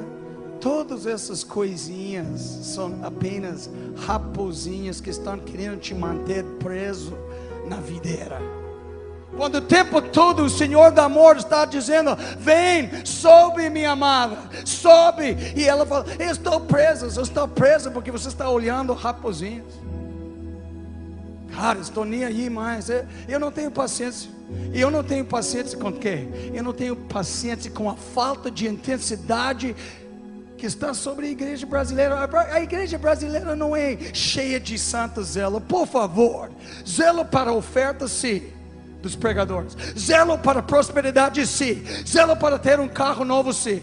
Todas essas coisinhas são apenas raposinhas que estão querendo te manter preso na videira. Quando o tempo todo o Senhor do amor está dizendo: vem, sobe minha amada, sobe. E ela fala: eu estou presa porque você está olhando raposinhas. Cara, estou nem aí mais. Eu não tenho paciência. E eu não tenho paciência com o quê? Eu não tenho paciência com a falta de intensidade que está sobre a igreja brasileira. A igreja brasileira não é cheia de santo zelo. Por favor, zelo para a oferta, sim, dos pregadores. Zelo para a prosperidade, sim. Zelo para ter um carro novo, sim.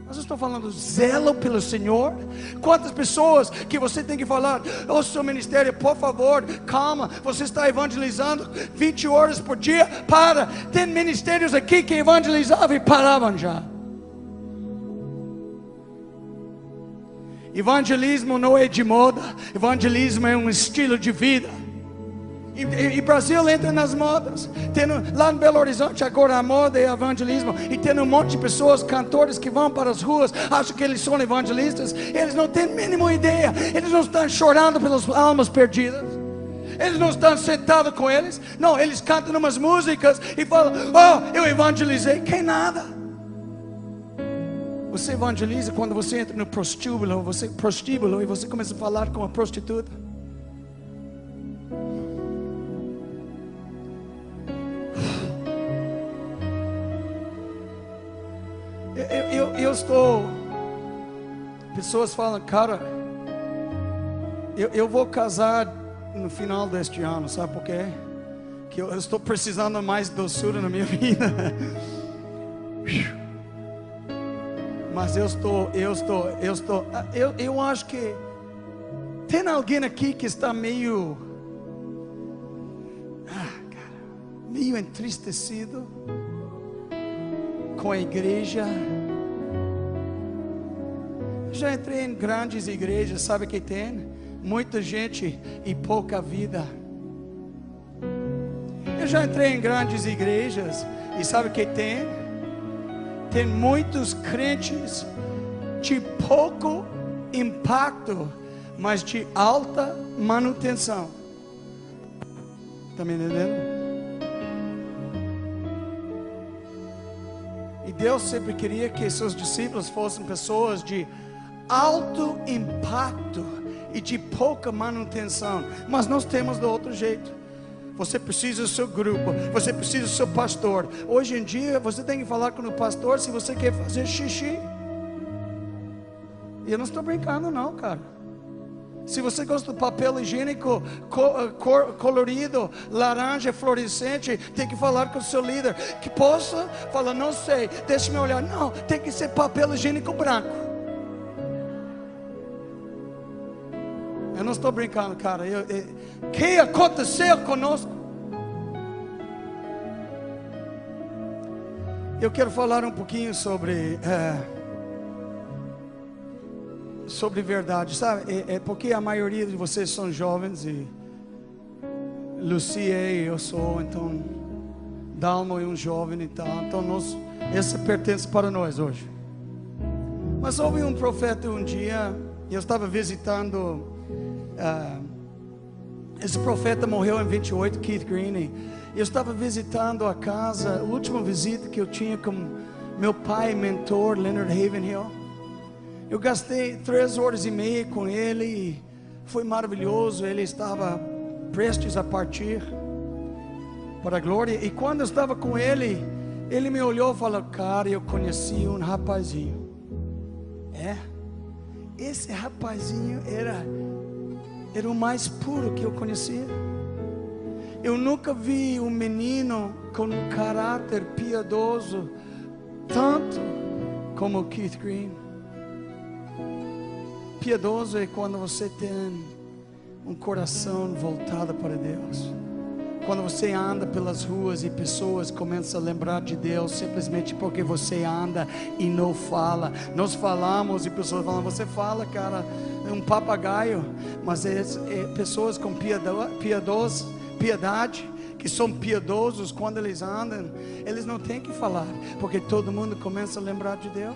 Mas eu estou falando zelo pelo Senhor. Quantas pessoas que você tem que falar: ô seu ministério, por favor, calma, você está evangelizando 20 horas por dia. Para, tem ministérios aqui que evangelizavam e paravam já. Evangelismo não é de moda, evangelismo é um estilo de vida. E Brasil entra nas modas. Lá em Belo Horizonte agora a moda é evangelismo. E tem um monte de pessoas, cantores que vão para as ruas, acham que eles são evangelistas. Eles não têm a mínima ideia. Eles não estão chorando pelas almas perdidas. Eles não estão sentados com eles. Não, eles cantam umas músicas e falam: oh, eu evangelizei. Que nada. Você evangeliza quando você entra no prostíbulo e você começa a falar com a prostituta. Eu estou. Pessoas falam: cara, eu vou casar no final deste ano. Sabe por quê? Que eu estou precisando mais de doçura na minha vida. Mas eu acho que Tem alguém aqui que está meio entristecido com a igreja? Já entrei em grandes igrejas, sabe o que tem? Muita gente e pouca vida. Eu já entrei em grandes igrejas e sabe o que tem? Tem muitos crentes de pouco impacto, mas de alta manutenção. Está me entendendo? E Deus sempre queria que seus discípulos fossem pessoas de alto impacto e de pouca manutenção. Mas nós temos do outro jeito. Você precisa do seu grupo, você precisa do seu pastor. Hoje em dia você tem que falar com o pastor se você quer fazer xixi. E eu não estou brincando não, cara. Se você gosta do papel higiênico colorido, laranja, fluorescente, tem que falar com o seu líder. Que possa falar, não sei, deixa-me olhar. Não, tem que ser papel higiênico branco. Eu não estou brincando, cara. O que aconteceu conosco? Eu quero falar um pouquinho sobre verdade, sabe? É porque a maioria de vocês são jovens e Lucia e eu sou, então Dalmo é um jovem e tal. Então essa pertence para nós hoje. Mas houve um profeta um dia, eu estava visitando. Esse profeta morreu em 28, Keith Green. E eu estava visitando a casa, a última visita que eu tinha com meu pai e mentor, Leonard Havenhill. Eu gastei 3 horas e meia com ele e foi maravilhoso. Ele estava prestes a partir para a glória. E quando eu estava com ele, ele me olhou e falou: cara, eu conheci um rapazinho. Esse rapazinho era o mais puro que eu conhecia. Eu nunca vi um menino com um caráter piedoso tanto como Keith Green. Piedoso é quando você tem um coração voltado para Deus. Quando você anda pelas ruas e pessoas começam a lembrar de Deus simplesmente porque você anda e não fala. Nós falamos e pessoas falam, você fala, cara, é um papagaio. Mas pessoas com piedade, que são piedosos quando eles andam, eles não têm que falar, porque todo mundo começa a lembrar de Deus,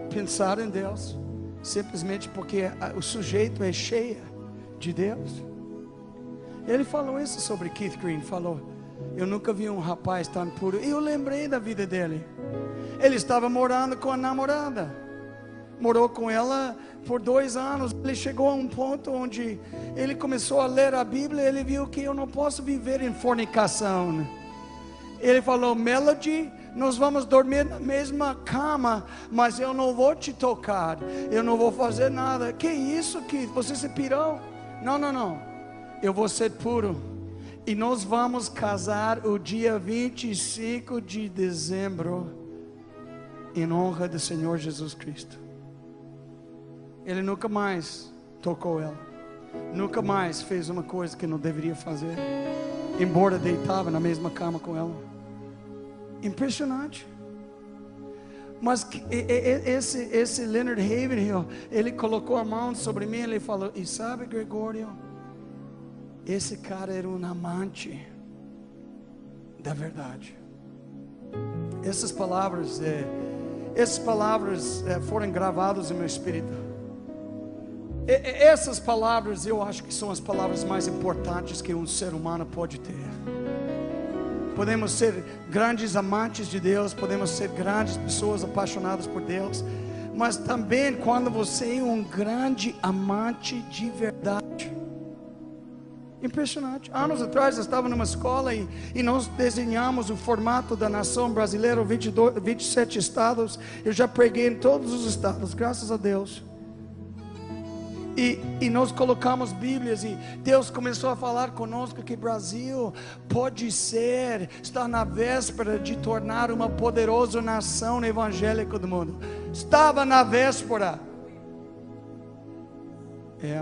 pensar em Deus, simplesmente porque o sujeito é cheio de Deus. Ele falou isso sobre Keith Green, falou, eu nunca vi um rapaz tão puro. E eu lembrei da vida dele. Ele estava morando com a namorada, morou com ela por 2 anos. Ele chegou a um ponto onde ele começou a ler a Bíblia. Ele viu que eu não posso viver em fornicação. Ele falou, Melody, nós vamos dormir na mesma cama, mas eu não vou te tocar, eu não vou fazer nada. Que isso, Keith? Você se pirou? Não. Eu vou ser puro. E nós vamos casar o dia 25 de dezembro, em honra do Senhor Jesus Cristo. Ele nunca mais tocou ela, nunca mais fez uma coisa que não deveria fazer, embora deitava na mesma cama com ela. Impressionante. Mas esse Leonard Havenhill, ele colocou a mão sobre mim. Ele falou, e sabe, Gregório, esse cara era um amante da verdade. Essas palavras foram gravadas no meu espírito. Essas palavras eu acho que são as palavras mais importantes que um ser humano pode ter. Podemos ser grandes amantes de Deus, podemos ser grandes pessoas apaixonadas por Deus, mas também quando você é um grande amante de verdade. Impressionante. Anos atrás eu estava numa escola e nós desenhamos o formato da nação brasileira, 27 estados. Eu já preguei em todos os estados, graças a Deus. E nós colocamos Bíblias e Deus começou a falar conosco que Brasil pode está na véspera de tornar uma poderosa nação evangélica do mundo. Estava na véspera.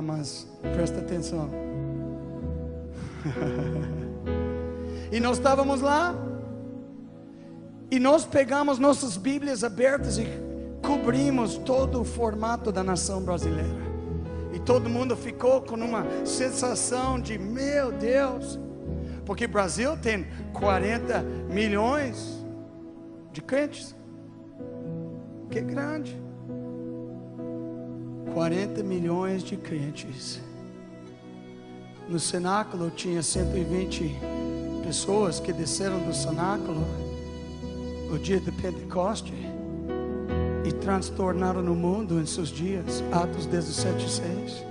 Mas presta atenção. E nós estávamos lá, e nós pegamos nossas Bíblias abertas e cobrimos todo o formato da nação brasileira. E todo mundo ficou com uma sensação de, meu Deus, porque o Brasil tem 40 milhões de crentes. Que grande. 40 milhões de crentes. No cenáculo tinha 120 pessoas que desceram do cenáculo o dia de Pentecoste e transtornaram o mundo em seus dias. Atos 17:6.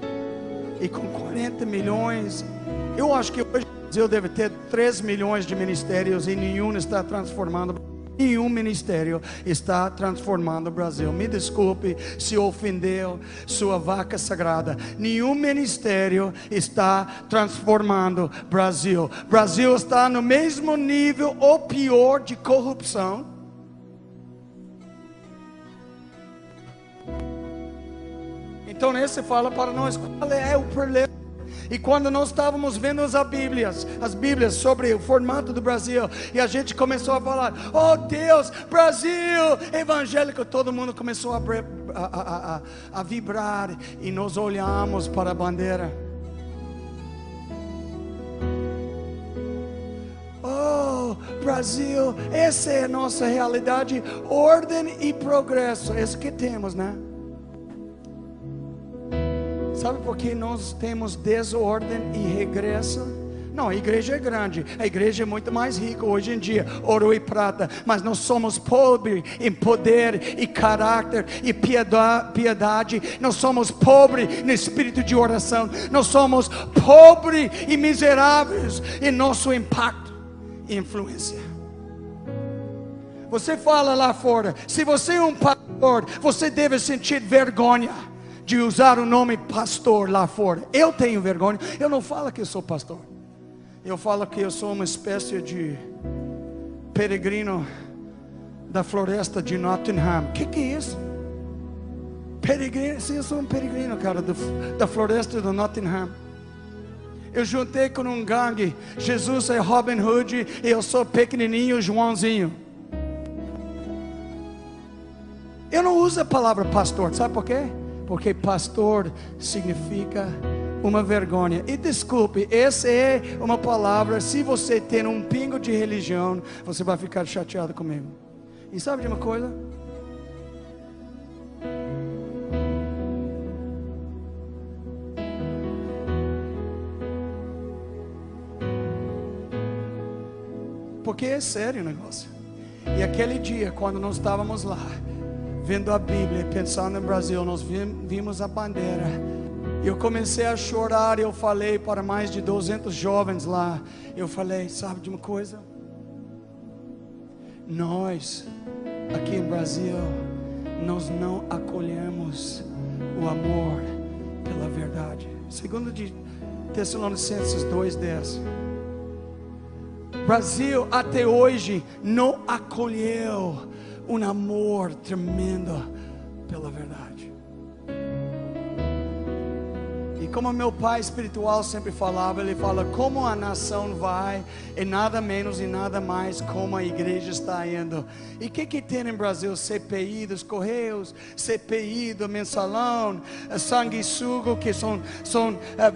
E com 40 milhões, eu acho que hoje o Brasil deve ter 3 milhões de ministérios e nenhum está transformando. Nenhum ministério está transformando o Brasil. Me desculpe se ofendeu sua vaca sagrada. Nenhum ministério está transformando o Brasil. O Brasil está no mesmo nível ou pior de corrupção. Então você fala para nós qual é o problema. E quando nós estávamos vendo as Bíblias sobre o formato do Brasil, e a gente começou a falar, oh Deus, Brasil, evangélico, todo mundo começou a vibrar, e nós olhamos para a bandeira. Oh Brasil, essa é a nossa realidade, ordem e progresso, é isso que temos, né? Sabe por que nós temos desordem e regresso? Não, a igreja é grande, a igreja é muito mais rica hoje em dia, ouro e prata, mas nós somos pobres em poder e caráter e piedade, nós somos pobres no espírito de oração, nós somos pobres e miseráveis em nosso impacto e influência. Você fala lá fora, se você é um pastor, você deve sentir vergonha de usar o nome pastor lá fora. Eu tenho vergonha. Eu não falo que eu sou pastor. Eu falo que eu sou uma espécie de peregrino da floresta de Nottingham. O que é isso? Peregrino? Sim, eu sou um peregrino, cara, da floresta de Nottingham. Eu juntei com um gangue. Jesus é Robin Hood e eu sou pequenininho Joãozinho. Eu não uso a palavra pastor, sabe por quê? Porque pastor significa uma vergonha. E desculpe, essa é uma palavra, se você tem um pingo de religião, você vai ficar chateado comigo. E sabe de uma coisa? Porque é sério o negócio. E aquele dia, quando nós estávamos lá, vendo a Bíblia, pensando no Brasil, nós vimos a bandeira. Eu comecei a chorar. Eu falei para mais de 200 jovens lá. Eu falei, sabe de uma coisa? Nós, aqui em Brasil, nós não acolhemos o amor pela verdade. Segundo de Tessalonicenses 2:10. Brasil até hoje não acolheu um amor tremendo pela verdade. E como meu pai espiritual sempre falava, ele fala, como a nação vai, e nada menos e nada mais como a igreja está indo. E o que tem no Brasil? CPI dos Correios, CPI do Mensalão, sanguessuga, que são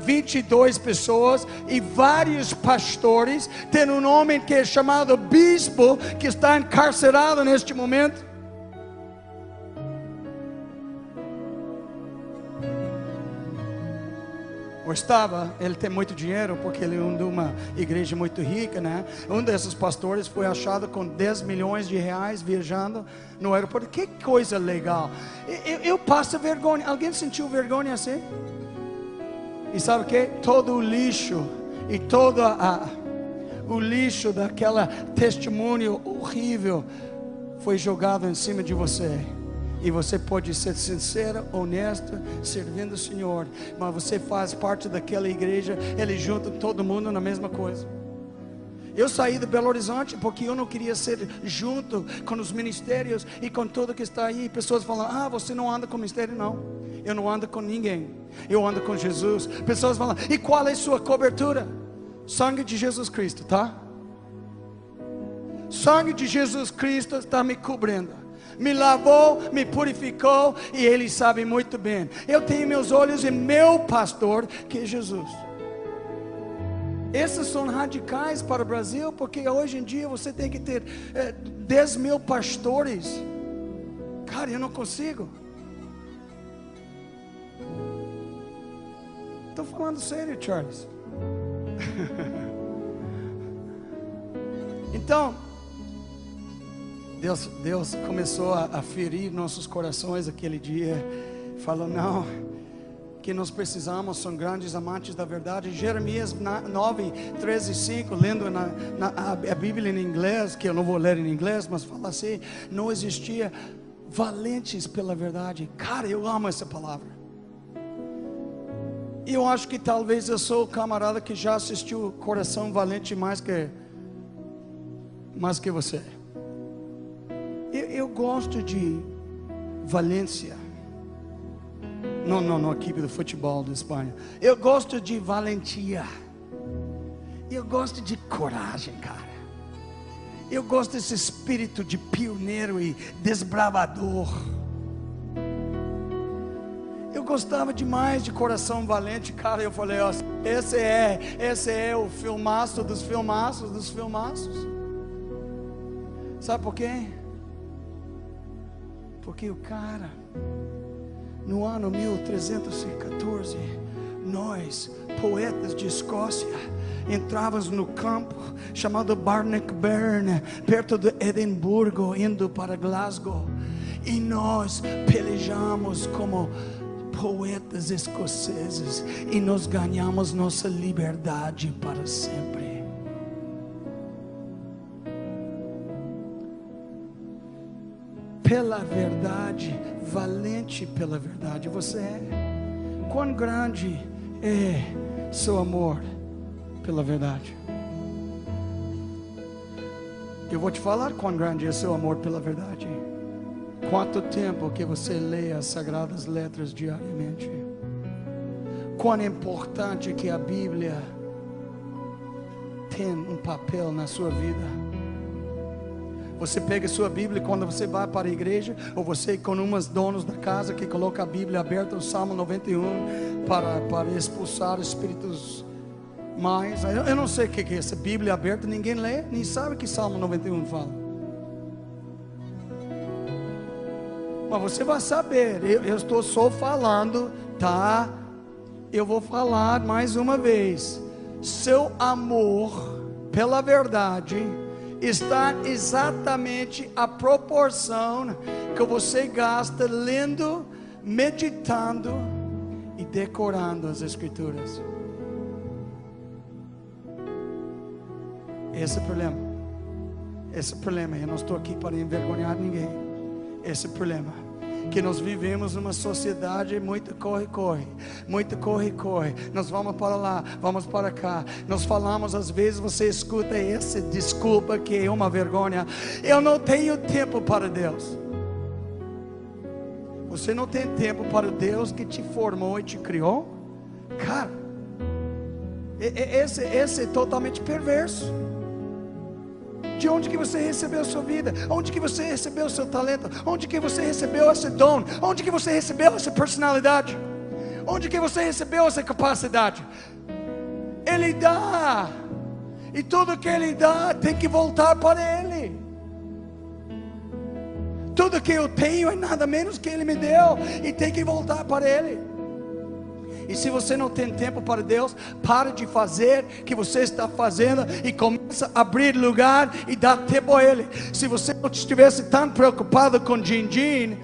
22 pessoas e vários pastores. Tem um homem que é chamado bispo, que está encarcerado neste momento. Ou estava, ele tem muito dinheiro, porque ele é de uma igreja muito rica, né? Um desses pastores foi achado com 10 milhões de reais viajando no aeroporto. Que coisa legal. Eu passo vergonha. Alguém sentiu vergonha assim? E sabe o que? Todo o lixo e todo o lixo daquela testemunho horrível foi jogado em cima de você. E você pode ser sincero, honesto, servindo o Senhor, mas você faz parte daquela igreja, ele junta todo mundo na mesma coisa. Eu saí de Belo Horizonte porque eu não queria ser junto com os ministérios e com tudo que está aí. Pessoas falam, você não anda com ministério? Não, eu não ando com ninguém, eu ando com Jesus. Pessoas falam, e qual é a sua cobertura? Sangue de Jesus Cristo, tá? Sangue de Jesus Cristo está me cobrindo, me lavou, me purificou, e Ele sabe muito bem. Eu tenho meus olhos em meu pastor, que é Jesus. Esses são radicais para o Brasil, porque hoje em dia você tem que ter 10 mil pastores. Cara, eu não consigo. Estou falando sério, Charles. Então, Deus começou a ferir nossos corações aquele dia. Falou, não, que nós precisamos, são grandes amantes da verdade. Jeremias 9, 13 e 5, lendo a Bíblia em inglês, que eu não vou ler em inglês, mas fala assim, não existia valentes pela verdade. Cara, eu amo essa palavra. E eu acho que talvez eu sou o camarada que já assistiu Coração Valente mais que você. Eu gosto de valência. Não, equipe do futebol da Espanha. Eu gosto de valentia. Eu gosto de coragem, cara. Eu gosto desse espírito de pioneiro e desbravador. Eu gostava demais de Coração Valente, cara. Eu falei, esse é o filmaço dos filmaços dos filmaços. Sabe por quê? Porque o cara, no ano 1314, nós, poetas de Escócia, entrávamos no campo chamado Bannockburn, perto de Edimburgo, indo para Glasgow, e nós pelejamos como poetas escoceses, e nós ganhamos nossa liberdade para sempre. Pela verdade, valente pela verdade você é. Quão grande é seu amor pela verdade? Eu vou te falar quão grande é seu amor pela verdade. Quanto tempo que você lê as sagradas letras diariamente? Quão importante que a Bíblia tem um papel na sua vida? Você pega a sua Bíblia quando você vai para a igreja, ou você com umas donos da casa que coloca a Bíblia aberta, o Salmo 91, para expulsar espíritos mais. Eu não sei o que é essa Bíblia aberta, ninguém lê, nem sabe o que Salmo 91 fala. Mas você vai saber, eu estou só falando, tá? Eu vou falar mais uma vez. Seu amor pela verdade está exatamente a proporção que você gasta lendo, meditando e decorando as Escrituras. Esse é o problema. Esse é o problema. Eu não estou aqui para envergonhar ninguém. Esse é o problema. Que nós vivemos numa sociedade muito corre-corre. Muito corre-corre. Nós vamos para lá, vamos para cá. Nós falamos, às vezes você escuta essa desculpa que é uma vergonha. Eu não tenho tempo para Deus. Você não tem tempo para Deus que te formou e te criou? Cara, esse é totalmente perverso. De onde que você recebeu a sua vida? Onde que você recebeu o seu talento? Onde que você recebeu esse dom? Onde que você recebeu essa personalidade? Onde que você recebeu essa capacidade? Ele dá. E tudo que Ele dá tem que voltar para Ele. Tudo que eu tenho é nada menos que Ele me deu, e tem que voltar para Ele. E se você não tem tempo para Deus, pare de fazer o que você está fazendo e começa a abrir lugar e dar tempo a Ele. Se você não estivesse tão preocupado com din-din,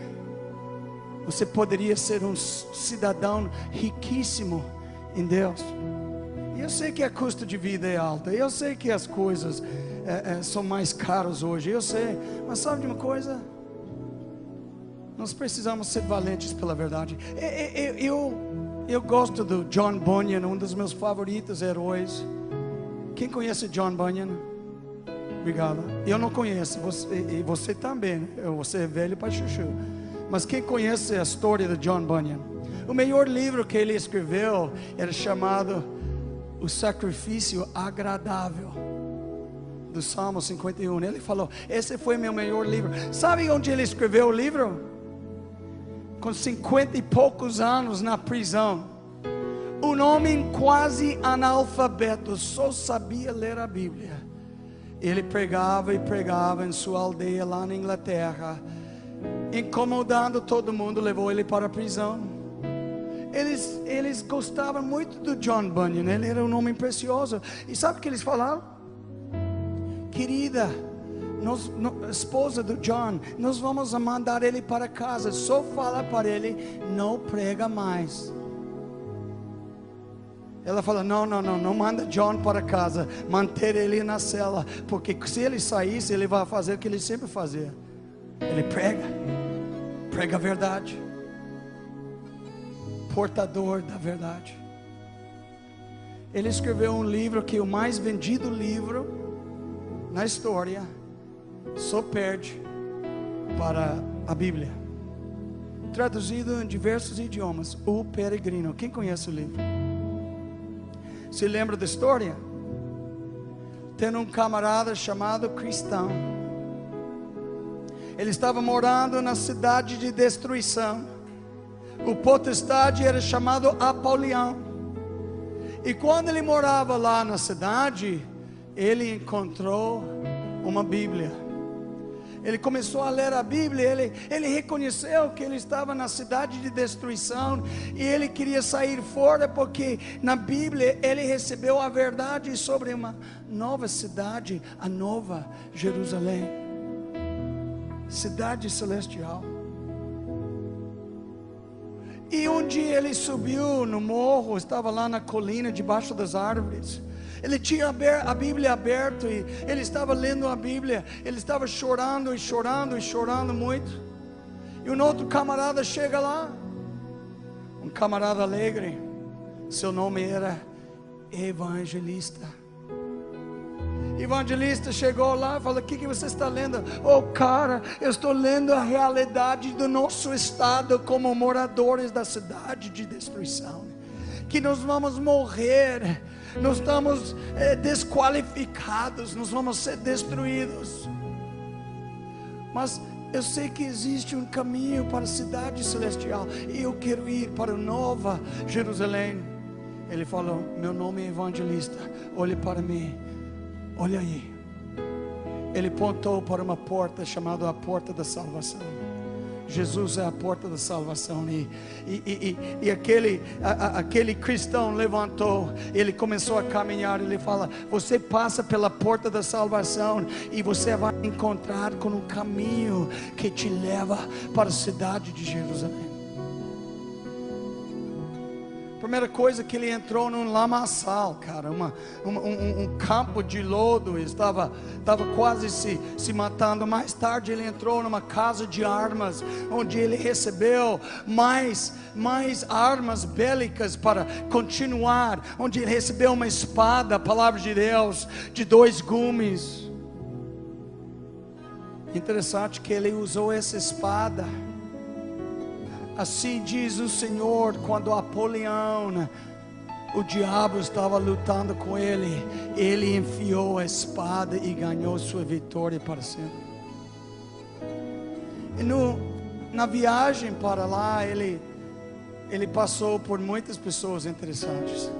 você poderia ser um cidadão riquíssimo em Deus. Eu sei que a custo de vida é alta, eu sei que as coisas são mais caras hoje, eu sei, mas sabe de uma coisa? Nós precisamos ser valentes pela verdade. Eu gosto do John Bunyan, um dos meus favoritos heróis. Quem conhece John Bunyan? Obrigado. Eu não conheço, e você também, né? Você é velho para chuchu. Mas quem conhece a história de John Bunyan? O melhor livro que ele escreveu era chamado O Sacrifício Agradável, do Salmo 51. Ele falou, esse foi meu melhor livro. Sabe onde ele escreveu o livro? Com 50 e poucos anos na prisão. Um homem quase analfabeto, só sabia ler a Bíblia. Ele pregava e pregava em sua aldeia lá na Inglaterra, incomodando todo mundo, levou ele para a prisão. Eles gostavam muito do John Bunyan, ele era um homem precioso. E sabe o que eles falaram? Querida, esposa do John, nós vamos mandar ele para casa, só fala para ele, não prega mais. Ela fala, não manda John para casa, manter ele na cela, porque se ele saísse, ele vai fazer o que ele sempre fazia. Ele prega a verdade, portador da verdade. Ele escreveu um livro que é o mais vendido livro na história, só perde para a Bíblia, traduzido em diversos idiomas, O Peregrino. Quem conhece o livro? Se lembra da história? Tem um camarada chamado Cristão. Ele estava morando na cidade de destruição. O potestade era chamado Apolião. E quando ele morava lá na cidade, ele encontrou uma Bíblia. Ele começou a ler a Bíblia, ele reconheceu que ele estava na cidade de destruição, e ele queria sair fora, porque na Bíblia ele recebeu a verdade sobre uma nova cidade, a Nova Jerusalém, cidade celestial. E um dia ele subiu no morro, estava lá na colina, debaixo das árvores. Ele tinha a Bíblia aberta e ele estava lendo a Bíblia. Ele estava chorando e chorando e chorando muito. E um outro camarada chega lá, um camarada alegre. Seu nome era Evangelista. Evangelista chegou lá e falou, o que você está lendo? Oh cara, eu estou lendo a realidade do nosso estado como moradores da cidade de destruição, que nós vamos morrer, nós estamos desqualificados, nós vamos ser destruídos. Mas eu sei que existe um caminho para a cidade celestial, e eu quero ir para a Nova Jerusalém. Ele falou, meu nome é Evangelista, olhe para mim, olha aí. Ele apontou para uma porta chamada a Porta da Salvação. Jesus é a porta da salvação. E aquele cristão levantou, ele começou a caminhar. Ele fala, você passa pela porta da salvação e você vai encontrar com um caminho que te leva para a cidade de Jerusalém. Primeira coisa que ele entrou num lamaçal, cara, um campo de lodo, estava quase se matando. Mais tarde ele entrou numa casa de armas, onde ele recebeu mais armas bélicas para continuar, onde ele recebeu uma espada, a palavra de Deus, de 2 gumes. Interessante que ele usou essa espada. Assim diz o Senhor, quando Apolião, o diabo estava lutando com ele, ele enfiou a espada e ganhou sua vitória para sempre. E na viagem para lá, ele passou por muitas pessoas interessantes.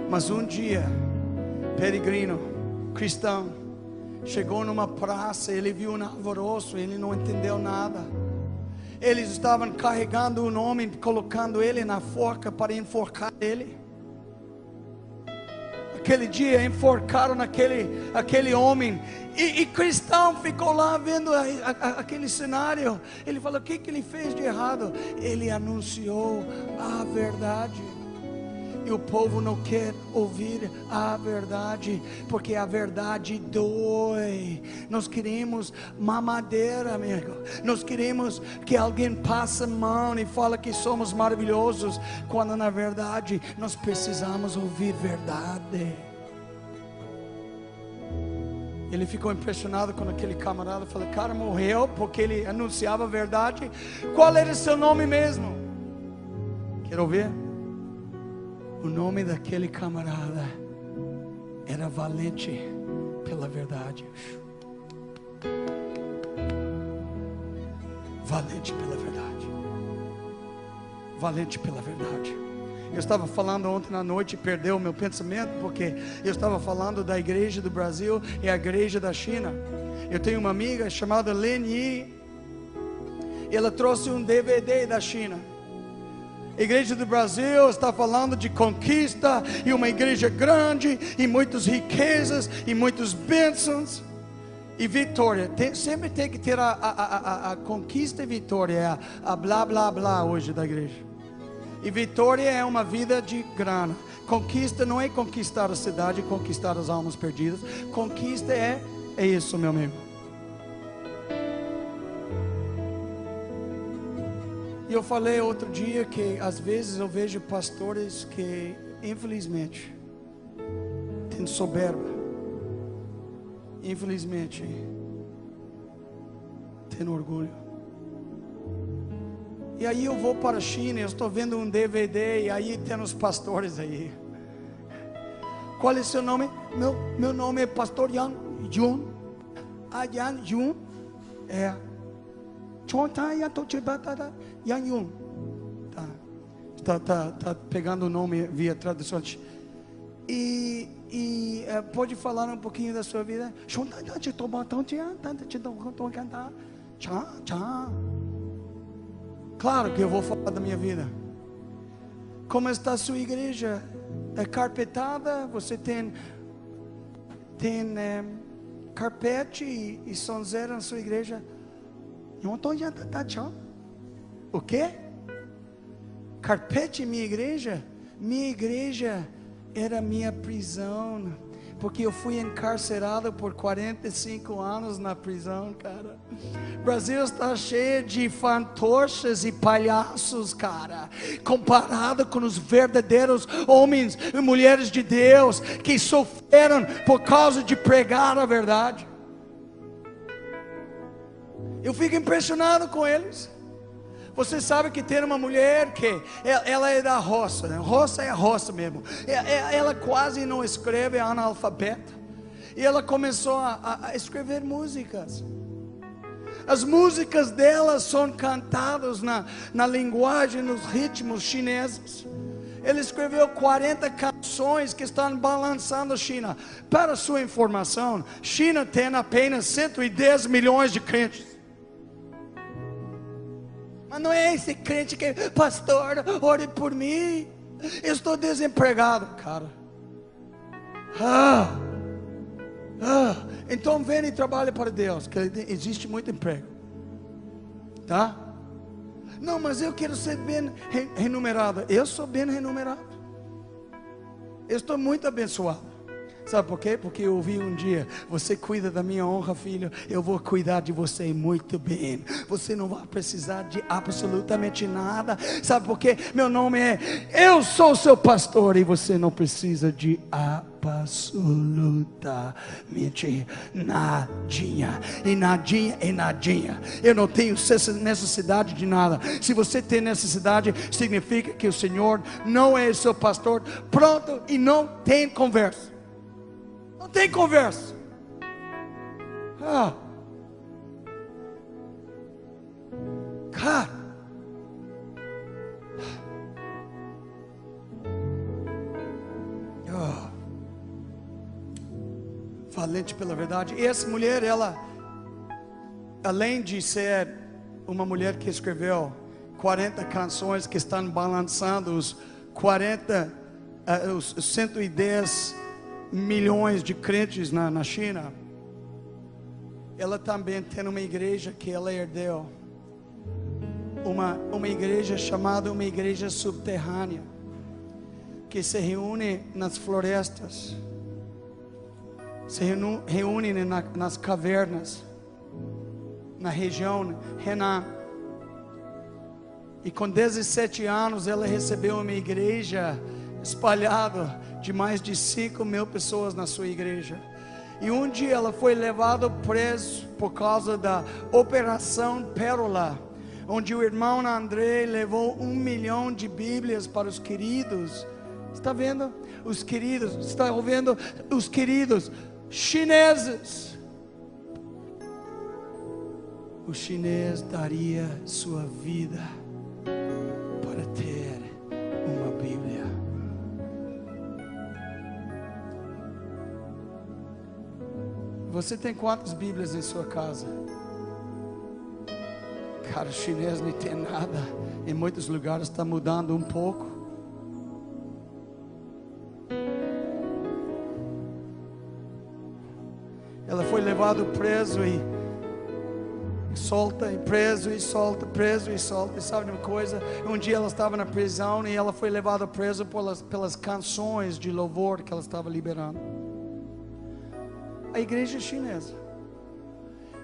Mas um dia, peregrino, cristão, chegou numa praça, ele viu um alvoroço, ele não entendeu nada. Eles estavam carregando um homem, colocando ele na forca para enforcar ele. Aquele dia enforcaram aquele homem. E cristão ficou lá vendo aquele cenário. Ele falou, o que ele fez de errado? Ele anunciou a verdade. E o povo não quer ouvir a verdade, porque a verdade dói. Nós queremos mamadeira, amigo. Nós queremos que alguém passe a mão e fale que somos maravilhosos, quando na verdade nós precisamos ouvir verdade. Ele ficou impressionado quando aquele camarada falou: cara, morreu porque ele anunciava a verdade. Qual era o seu nome mesmo? Quer ouvir? O nome daquele camarada era Valente pela Verdade. Valente pela Verdade. Valente pela Verdade. Eu estava falando ontem na noite e perdeu o meu pensamento, porque eu estava falando da igreja do Brasil e a igreja da China. Eu tenho uma amiga chamada Lin Yi. Ela trouxe um DVD da China. A igreja do Brasil está falando de conquista, e uma igreja grande, e muitas riquezas, e muitas bênçãos, e vitória. Sempre tem que ter a conquista e vitória, a blá blá blá hoje da igreja. E vitória é uma vida de grana. Conquista não é conquistar a cidade, conquistar as almas perdidas. Conquista é isso, meu amigo. E eu falei outro dia que às vezes eu vejo pastores que, infelizmente, têm soberba. Infelizmente, têm orgulho. E aí eu vou para a China, eu estou vendo um DVD, e aí tem os pastores aí. Qual é seu nome? Meu nome é Pastor Yang Jun. Yang Jun é Yang Jun. Tá pegando o nome via tradução. E pode falar um pouquinho da sua vida? Claro que eu vou falar da minha vida. Como está a sua igreja? É carpetada? Você tem carpete e sonzeira na sua igreja? O quê? Carpete em minha igreja? Minha igreja era minha prisão, porque eu fui encarcerado por 45 anos na prisão, cara. O Brasil está cheio de fantoches e palhaços, cara, comparado com os verdadeiros homens e mulheres de Deus, que sofreram por causa de pregar a verdade. Eu fico impressionado com eles. Você sabe que tem uma mulher que ela é da roça, né? Roça é roça mesmo. Ela quase não escreve, é analfabeta. E ela começou a escrever músicas. As músicas dela são cantadas na linguagem, nos ritmos chineses. Ele escreveu 40 canções que estão balançando a China. Para sua informação, China tem apenas 110 milhões de crentes. Mas não é esse crente que, pastor, ore por mim, eu estou desempregado, cara. Então vem e trabalhe para Deus, que existe muito emprego, tá? Não, mas eu quero ser bem remunerado. Eu sou bem remunerado. Eu estou muito abençoado. Sabe por quê? Porque eu ouvi um dia: você cuida da minha honra, filho, eu vou cuidar de você muito bem. Você não vai precisar de absolutamente nada. Sabe por quê? Meu nome é Eu Sou o Seu Pastor, e você não precisa de absolutamente nadinha. E nadinha é nadinha. Eu não tenho necessidade de nada. Se você tem necessidade, significa que o Senhor não é o seu pastor. Pronto, e não tem conversa. Não tem conversa. Cara, valente pela verdade. E essa mulher, ela, além de ser uma mulher que escreveu 40 canções que estão balançando os 110 milhões de crentes na China, ela também tem uma igreja que ela herdeu, uma igreja chamada uma igreja subterrânea, que se reúne nas florestas, se reúne nas cavernas, na região Henan. E com 17 anos ela recebeu uma igreja espalhada de mais de 5 mil pessoas na sua igreja. E um dia ela foi levada preso por causa da Operação Pérola, onde o irmão André levou 1 milhão de Bíblias para os queridos. Está vendo? Os queridos, está ouvindo? Os queridos chineses. O chinês daria sua vida para ter uma Bíblia. Você tem quantas Bíblias em sua casa? Cara, o chinês não tem nada. Em muitos lugares está mudando um pouco. Ela foi levada preso e solta, e preso e solta, preso e solta. E sabe uma coisa? Um dia ela estava na prisão e ela foi levada presa pelas canções de louvor que ela estava liberando. A igreja chinesa.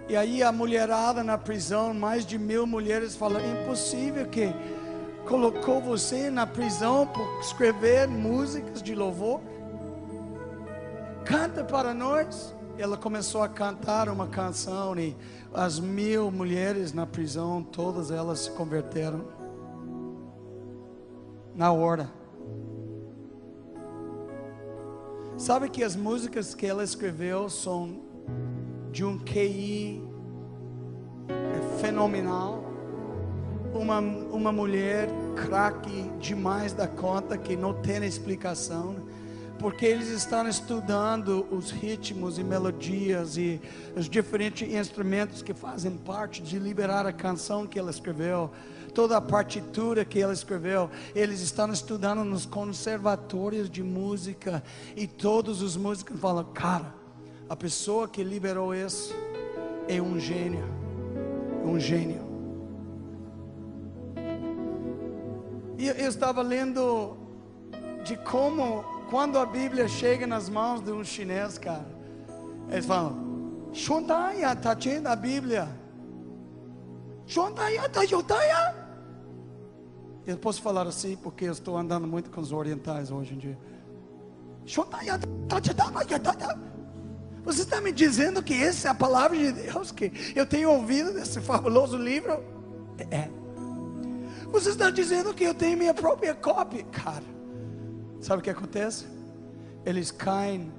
E aí a mulherada na prisão, mais de 1000 mulheres falam: impossível que colocou você na prisão por escrever músicas de louvor. Canta para nós. Ela começou a cantar uma canção e as 1000 mulheres na prisão, todas elas se converteram na hora. Sabe que as músicas que ela escreveu são de um QI fenomenal. Uma mulher craque demais da conta, que não tem explicação, porque eles estão estudando os ritmos e melodias e os diferentes instrumentos que fazem parte de liberar a canção que ela escreveu, toda a partitura que ela escreveu. Eles estão estudando nos conservatórios de música e todos os músicos falam: cara, a pessoa que liberou isso é um gênio, um gênio. E eu estava lendo de como, quando a Bíblia chega nas mãos de um chinês, cara, eles falam: Shontaia, está cheio da Bíblia. Shontaia, está Shontaia. Eu posso falar assim porque eu estou andando muito com os orientais hoje em dia. Shontaia, está cheio. Você está me dizendo que essa é a palavra de Deus que eu tenho ouvido desse fabuloso livro? É. Você está dizendo que eu tenho minha própria cópia? Cara, sabe o que acontece? Eles caem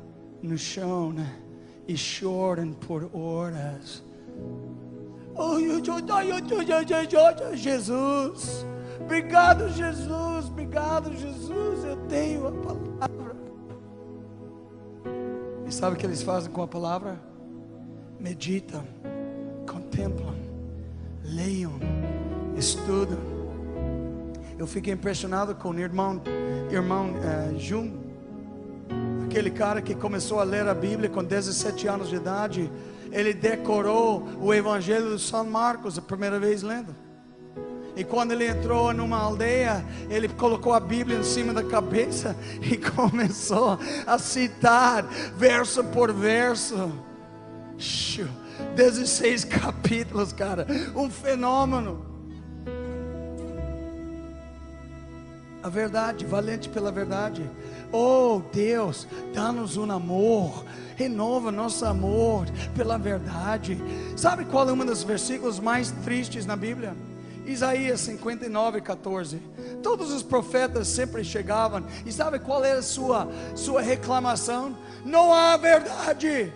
no chão, né, e choram por horas. Oh, Jesus, obrigado Jesus, obrigado Jesus, eu tenho a palavra. E sabe o que eles fazem com a palavra? Meditam, contemplam, leiam, estudam. Eu fiquei impressionado com o irmão Jung, aquele cara que começou a ler a Bíblia com 17 anos de idade. Ele decorou o Evangelho de São Marcos a primeira vez lendo. E quando ele entrou numa aldeia, ele colocou a Bíblia em cima da cabeça e começou a citar verso por verso. 16 capítulos, cara, um fenômeno. A verdade, valente pela verdade. Oh Deus, dá-nos um amor, renova nosso amor pela verdade. Sabe qual é um dos versículos mais tristes na Bíblia? Isaías 59:14. Todos os profetas sempre chegavam, e sabe qual era a sua reclamação? Não há verdade.